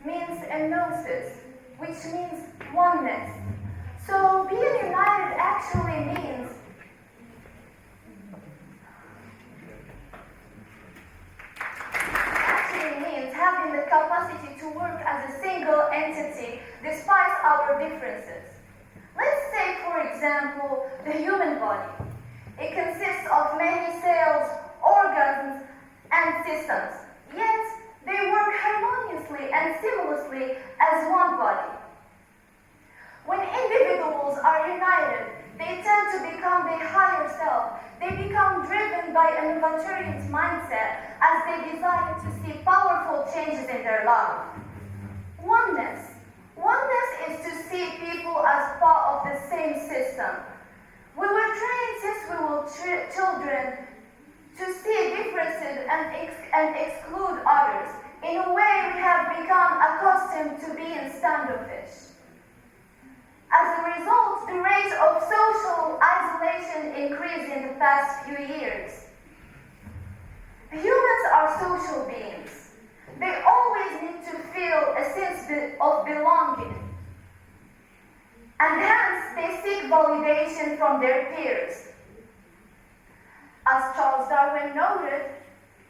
means enosis, which means oneness. So being united actually means having the capacity to work as a single entity despite our differences. Let's take, for example, the human body. It consists of many cells, organs, and systems, yet they work harmoniously and seamlessly as one body. When individuals are united, they tend to become their higher self. They become driven by an inventorious mindset as they desire to see powerful changes in their life. Oneness. Oneness is to see people as part of the same system. We were trained since we were children to see differences and exclude others. In a way, we have become accustomed to being standoffish. As a result, the rate of social isolation increased in the past few years. Humans are social beings. They always need to feel a sense of belonging. And hence, they seek validation from their peers. As Charles Darwin noted,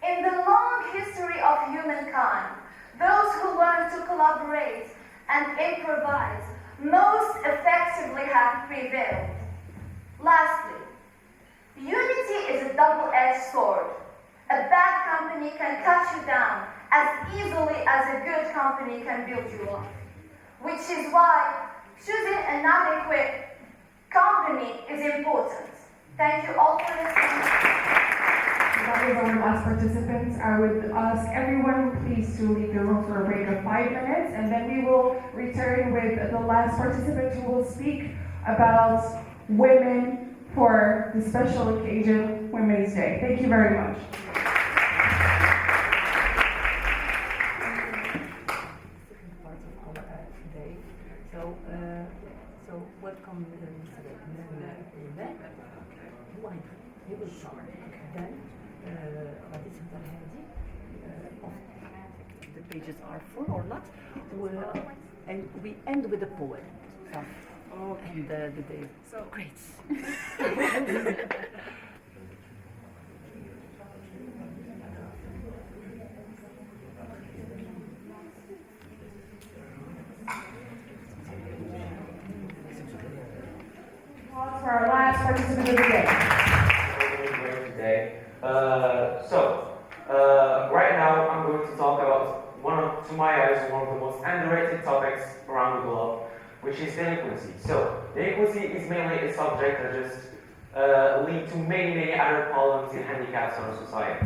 in the long history of humankind, those who learn to collaborate and improvise most effectively have prevailed. Lastly, unity is a double-edged sword. A bad company can cut you down as easily as a good company can build you up. Which is why choosing an adequate company is important. Thank you all for listening. That was our last participant. I would ask everyone please to leave the room for a break of 5 minutes, and then we will return with the last participant who will speak about women for the special occasion, Women's Day. Thank you very much. So welcome he will start. Then the pages are full or not, and we end with a poem. And the day. So great. For our last participant of the day. Right now I'm going to talk about to my eyes, one of the most underrated topics around the globe, which is delinquency. So, delinquency is mainly a subject that just leads to many other problems and handicaps in our society.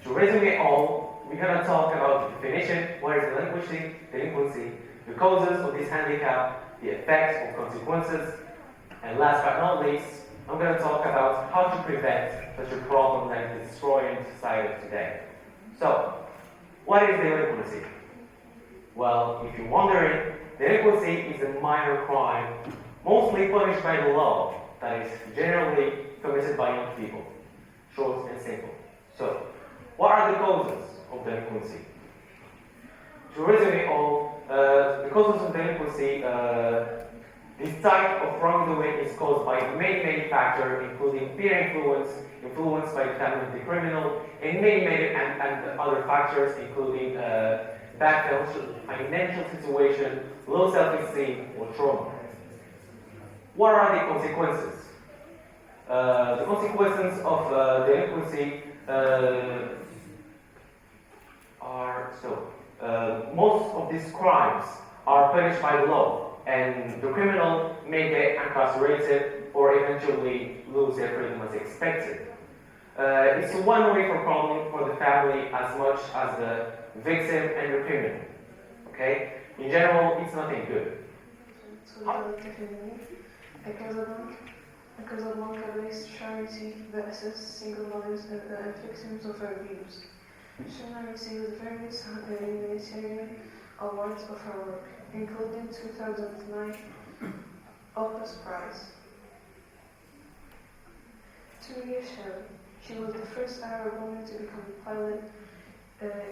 To resume it all, we're going to talk about the definition, what is delinquency, the causes of this handicap, the effects or consequences, and last but not least, I'm going to talk about how to prevent such a problem that is destroying society today. So, what is delinquency? Well, if you're wondering, delinquency is a minor crime mostly punished by the law, that is generally committed by young people. Short and simple. So, what are the causes of delinquency? To resume all, the causes of delinquency, this type of wrongdoing is caused by many factors, including peer influence by the family of the criminal, and many and other factors, including bad financial situation, low self-esteem, or trauma. What are the consequences? The consequences of delinquency are most of these crimes are punished by the law, and the criminal may get incarcerated or eventually lose their freedom as expected. It's a one-way problem for the family as much as the victim and the criminal. Okay? In general, it's nothing good. A Casablanca-based charity that assists single mothers and victims of abuse. Shana received various humanitarian awards for her work, including 2009 Opus Prize. 2 years Shelley. She was the first Arab woman to become a pilot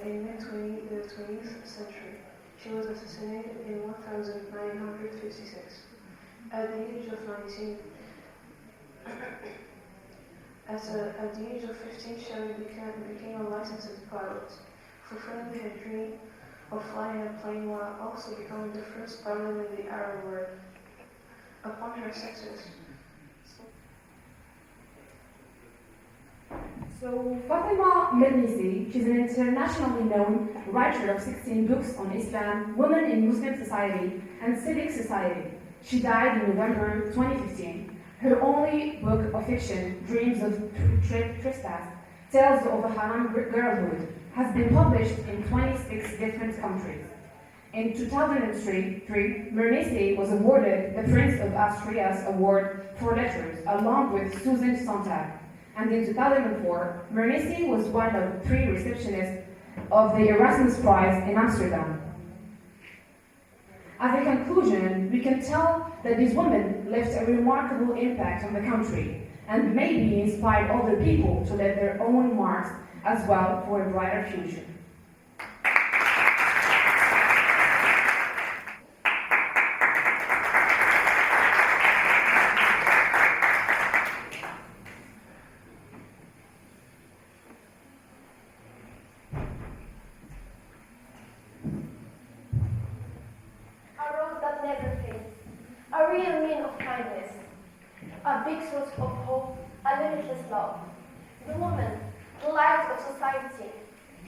in mid-20th century. She was assassinated in 1956. At the age of 19, at the age of 15, Shelley became a licensed pilot, fulfilling her dream of flying a plane while also becoming the first pilot in the Arab world. Upon her success, So Fatima Mernissi, she's an internationally known writer of 16 books on Islam, women in Muslim society, and civic society. She died in November 2015. Her only book of fiction, Dreams of Trespass, Tales of a Haram Girlhood, has been published in 26 different countries. In 2003, Mernissi was awarded the Prince of Austria's Award for Letters, along with Susan Sontag. And in 2004, Mernissi was one of 3 receptionists of the Erasmus Prize in Amsterdam. As a conclusion, we can tell that these women left a remarkable impact on the country and maybe inspired other people to leave their own marks as well for a brighter future. A real mean of kindness, a big source of hope, a limitless love. The woman, the light of society,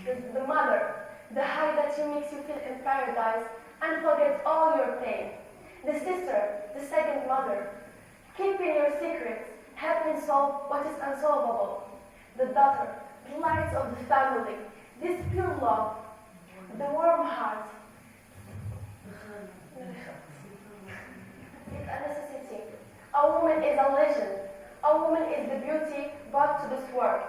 the mother, the high that makes you feel in paradise and forget all your pain. The sister, the second mother, keeping your secrets, helping solve what is unsolvable. The daughter, the light of the family, this pure love, the warm heart. It's a necessity. A woman is a legend. A woman is the beauty brought to this world.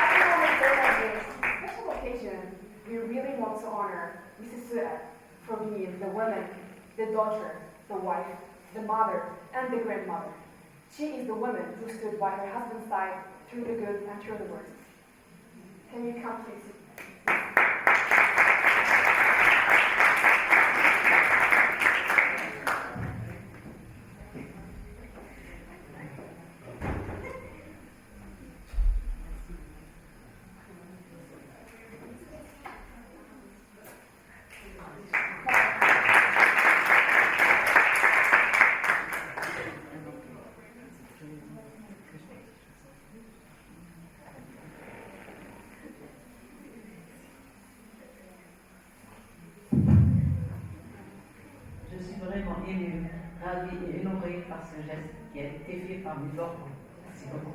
Happy Women's Day like this. Special occasion, we really want to honor Mrs. Su'ad for being the woman, the daughter, the wife, the mother, and the grandmother. She is the woman who stood by her husband's side through the good and through the worst. Can you come, please? Ravie et honorée par ce geste qui a été fait par mes enfants. Merci beaucoup.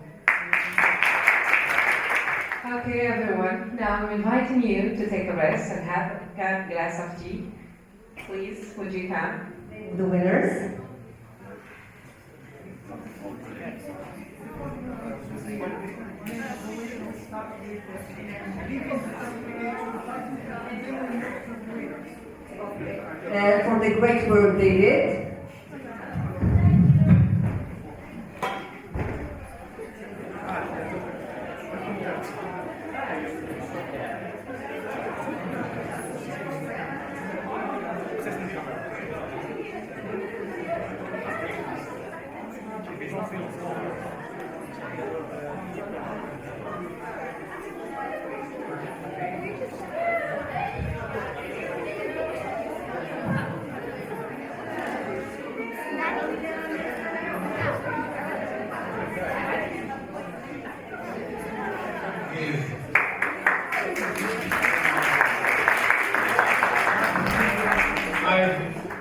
Okay, everyone. Now I'm inviting you to take a rest and have a glass of tea. Please, would you come? The winners. for the great work they did.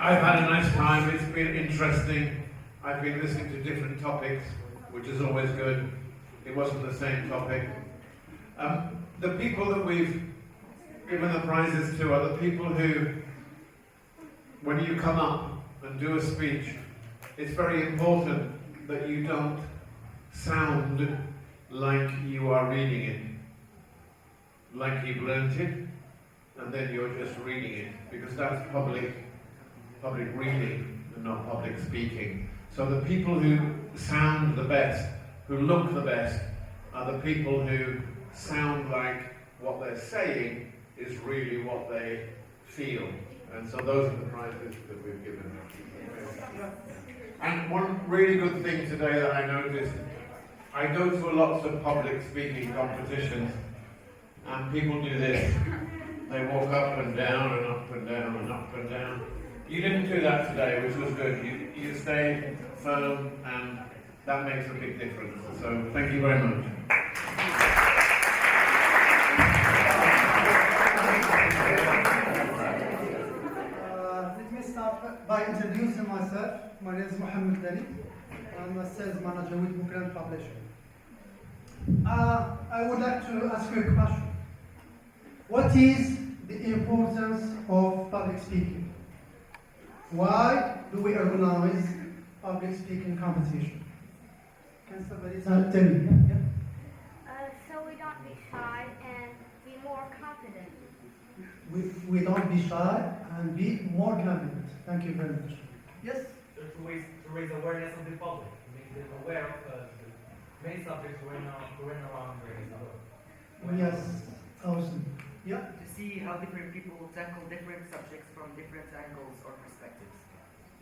I've had a nice time. It's been interesting. I've been listening to different topics, which is always good. It wasn't the same topic. The people that we've given the prizes to are the people who, when you come up and do a speech, it's very important that you don't sound like you are reading it, like you've learnt it, and then you're just reading it, because that's public reading and not public speaking. So the people who sound the best, who look the best, are the people who sound like what they're saying is really what they feel. And so those are the prizes that we've given. And one really good thing today that I noticed, I go to lots of public speaking competitions, and people do this. They walk up and down and up and down and up and down. You didn't do that today, which was good. You stayed firm, and that makes a big difference. So thank you very much. Let me start by introducing myself. My name is Mohammed Dali. I'm a sales manager with Bookland Publishing. I would like to ask you a question. What is the importance of public speaking? Why do we organize public speaking competition? Can somebody tell me? So we don't be shy and be more confident. We don't be shy and be more confident. Thank you very much. Yes? To raise awareness of the public, to make them aware of the many subjects going around the world. Yes, awesome. Yeah? To see how different people tackle different subjects from different angles or perspectives.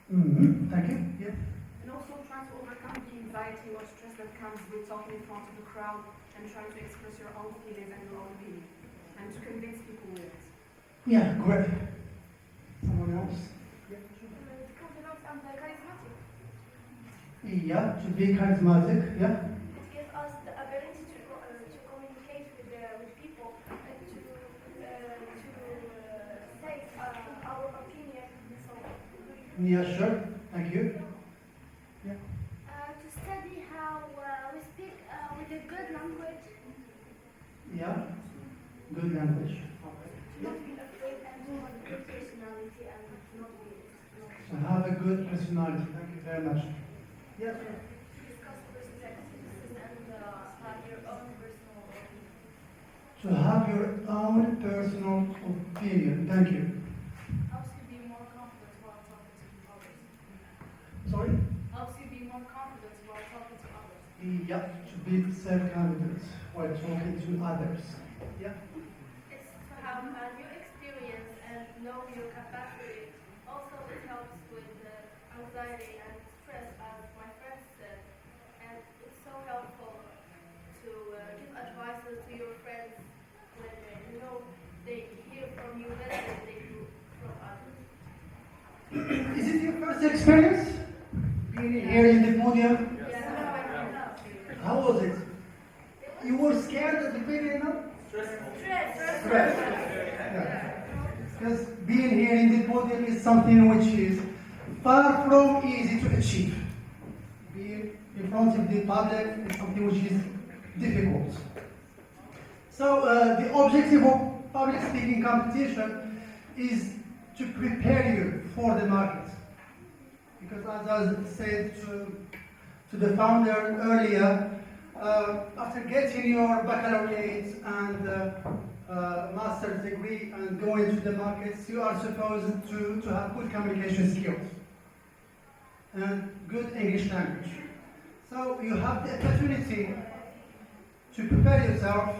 Thank you. Yeah. And also trying to overcome the anxiety or stress that comes with talking in front of the crowd and trying to express your own feelings and your own opinion, and to convince people with it. Yeah, great. Someone else? Confidence and charismatic. Yeah, to be charismatic. Yeah. It gives us the ability to communicate with people and to say our opinion. So, Yeah, sure. Thank you. Yeah. to study how we speak with a good language. Yeah. Good language. Not be afraid and to have a good personality and not be. So have a good personality. Thank you very much. Yeah. Discuss perspectives and have your own personal opinion. To have your own personal opinion. Thank you. Helps you be more confident while talking to others. Sorry? Helps you be more confident while talking to others. Yeah, to be self-confident while talking to others. Yeah. It's to have a new experience and know your capacity. Also, it helps with anxiety and stress, as my friend said. And it's so helpful to give advices to your friends when they hear from you better than they do from others. Is it your first experience being here in the podium? How was it? You were scared at the beginning, no? Stressful. Yeah. Because being here in the podium is something which is far from easy to achieve. Being in front of the public is something which is difficult. So the objective of public speaking competition is to prepare you for the market. Because as I said to the founder earlier, after getting your baccalaureate and master's degree and go into the markets, you are supposed to have good communication skills and good English language. So you have the opportunity to prepare yourself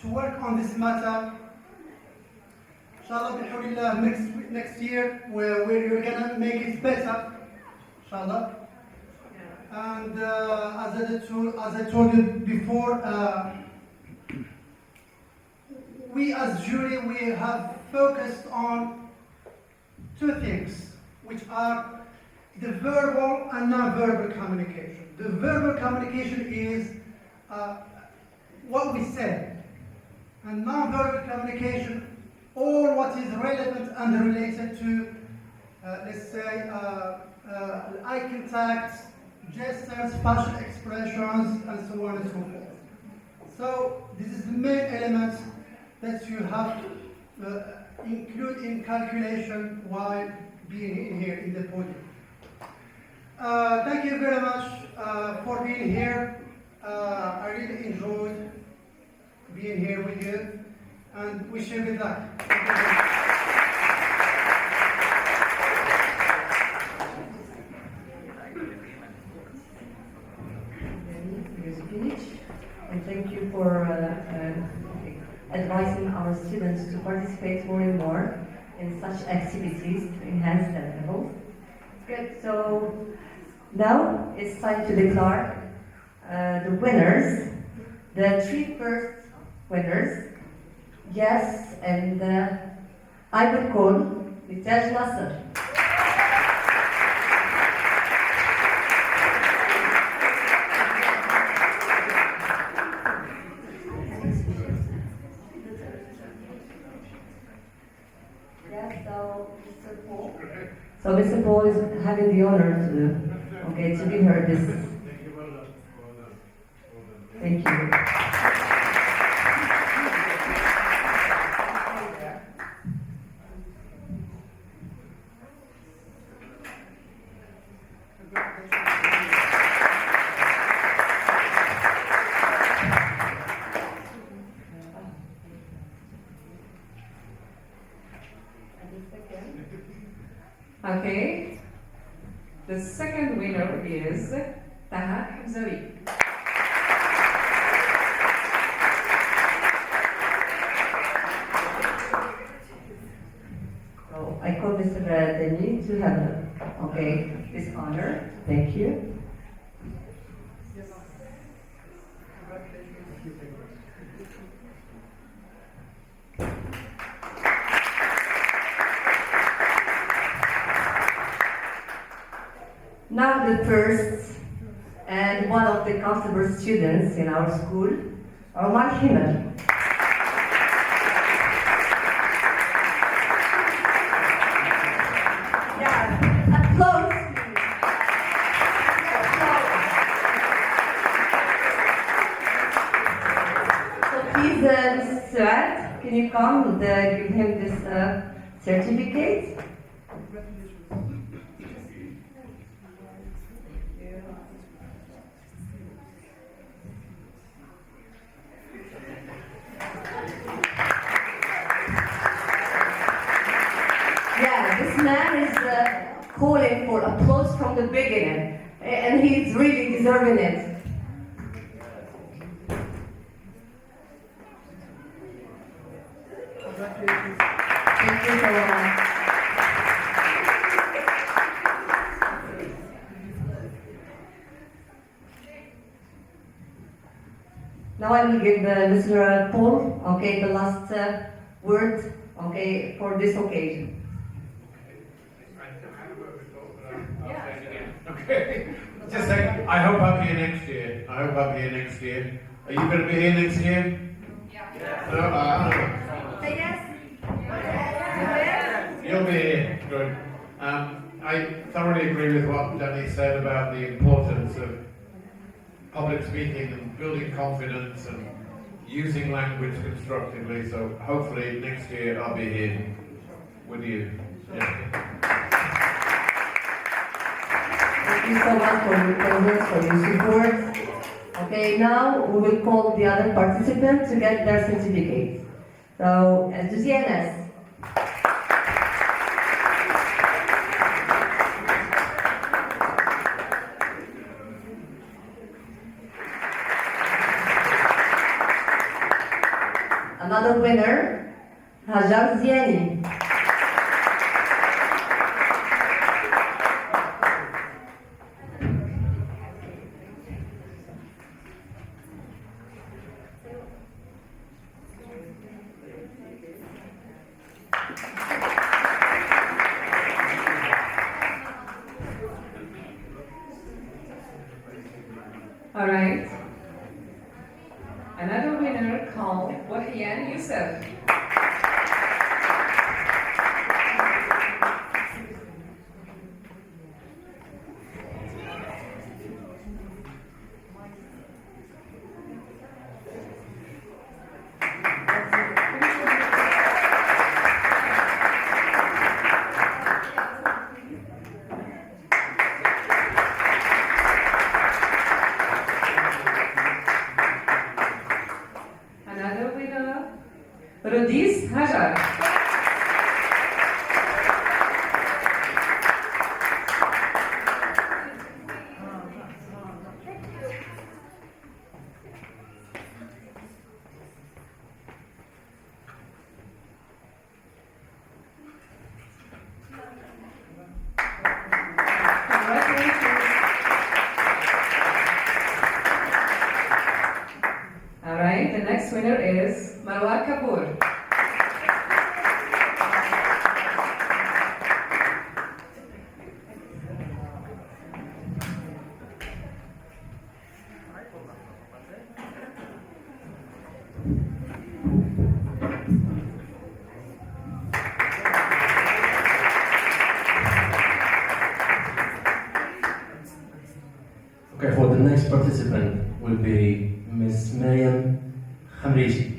to work on this matter. Inshallah, bi'Hawlillah, next year, where you're gonna make it better, inshallah. And as I told you before, we as jury, we have focused on two things, which are the verbal and non-verbal communication. The verbal communication is what we said, and non-verbal communication, all what is relevant and related to, let's say, eye contact, gestures, facial expressions, and so on and so forth. So this is the main element that you have to include in calculation while being in here in the podium. Thank you very much for being here. I really enjoyed being here with you, and wish you good luck. And thank you for advising our students to participate more and more in such activities to enhance their levels. Good, so now it's time to declare the winners, the three first winners. Yes, and I will call Mitaj Nasser. So Mr. Paul is having the honor to give her this. Thank you. Okay, the second winner is Taha Hamzawi. So I call Mr. Denis to have this honor. Thank you. Now the first and one of the comfortable students in our school, Omar Himmel. Yeah, applause. So please, Mrs. Suad, can you come and give him this certificate? Calling for applause from the beginning, and he's really deserving it. Thank you so much. Now I will give Mr. Paul, the last word, for this occasion. Okay. Just saying, I hope I'm here next year. I hope I'm here next year. Are you going to be here next year? Yeah. No, Say yes. You'll be here. Good. I thoroughly agree with what Danny said about the importance of public speaking and building confidence and using language constructively. So hopefully next year I'll be here with you. Yeah. Thank you so much for your presence, for your support. Okay, now we will call the other participants to get their certificates. So, enthusiasm. Another winner, Hajar Ziani. All right. Another winner called Wahiyan Youssef. Another winner, Rudis Hajar. All right, the next winner is Marwa Kapoor. Okay, for the next participant will be Miss Miriam Hamrishi.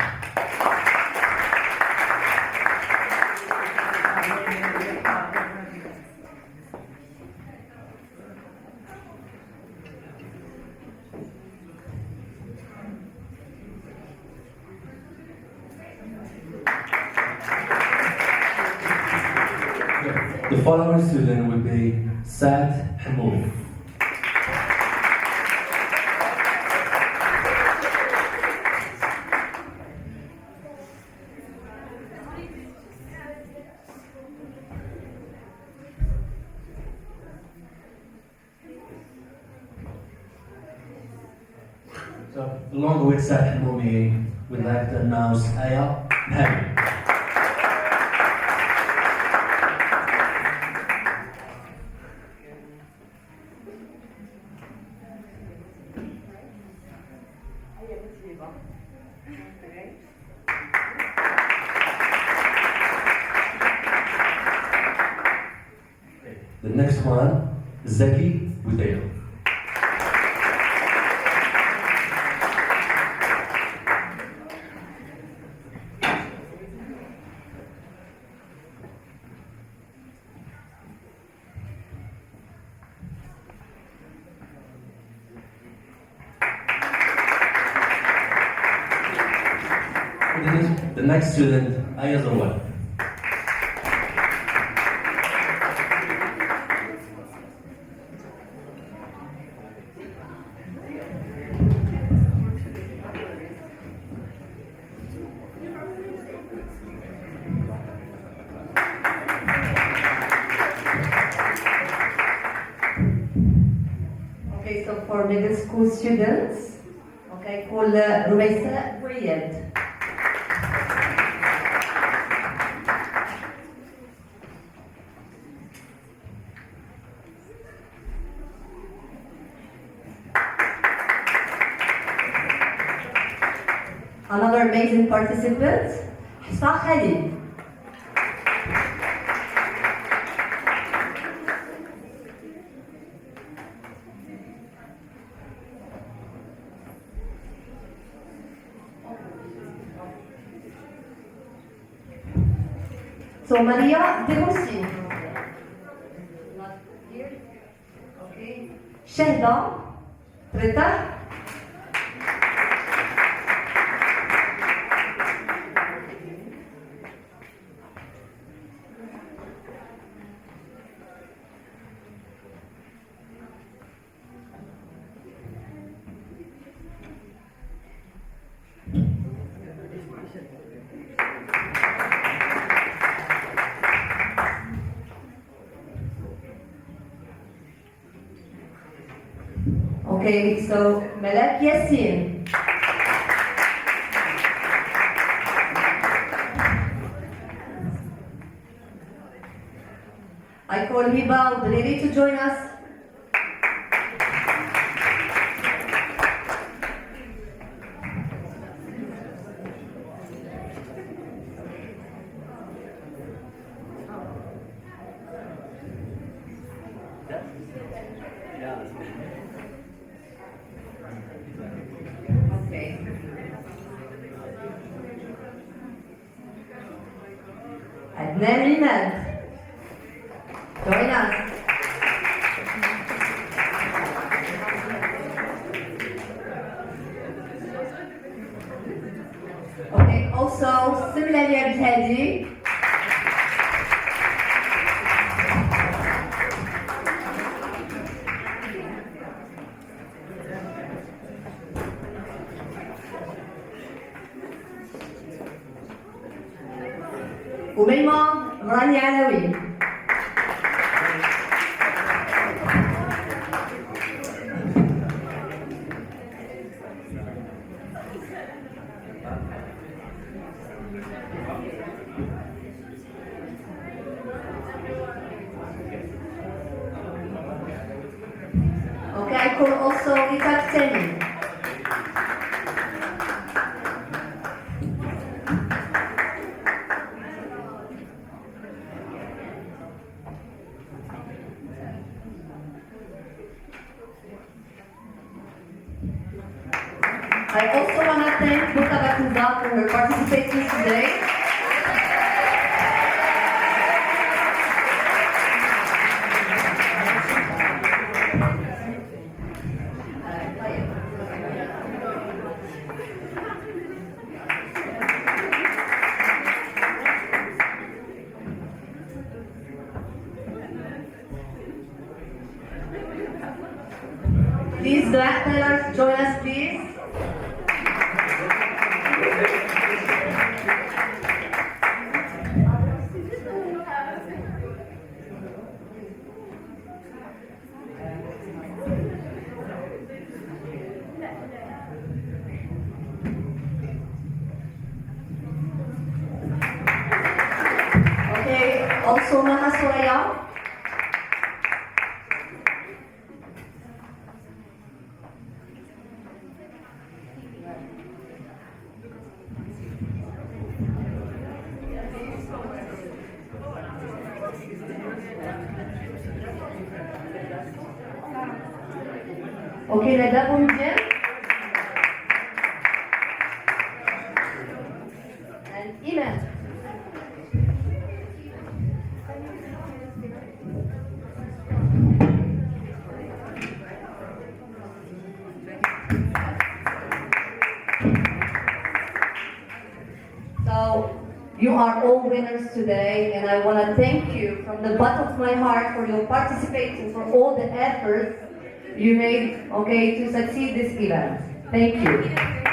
The following student will be Saad Hamoud. So, along with Saad Hamoud, we'd like to announce Aya Perry. The next one, Zaki Budeo. The next student, Ayaz Awad. Okay, so for middle school students, okay, call Rumaisa Riyad. Another amazing participant, Hsa Khalid. So Maria Demoussi. Not here. Okay. Shahda Trita. Okay, so Melek Yasin. I call Hiba, ready to join us? Okay. Adnan Rinad. Join us. Okay, also similarly Abdhadi. وميمة راني علوي. Okay, I call also Itak Teni. I also want to thank Buta Bakuza for her participation today. Please, black pillars, join us, please. Okay, also Maha Soraya. Okay, Nada Boumdier. And Iman. So, you are all winners today, and I want to thank you from the bottom of my heart for your participation, for all the efforts you made, okay, to succeed this event. Thank you.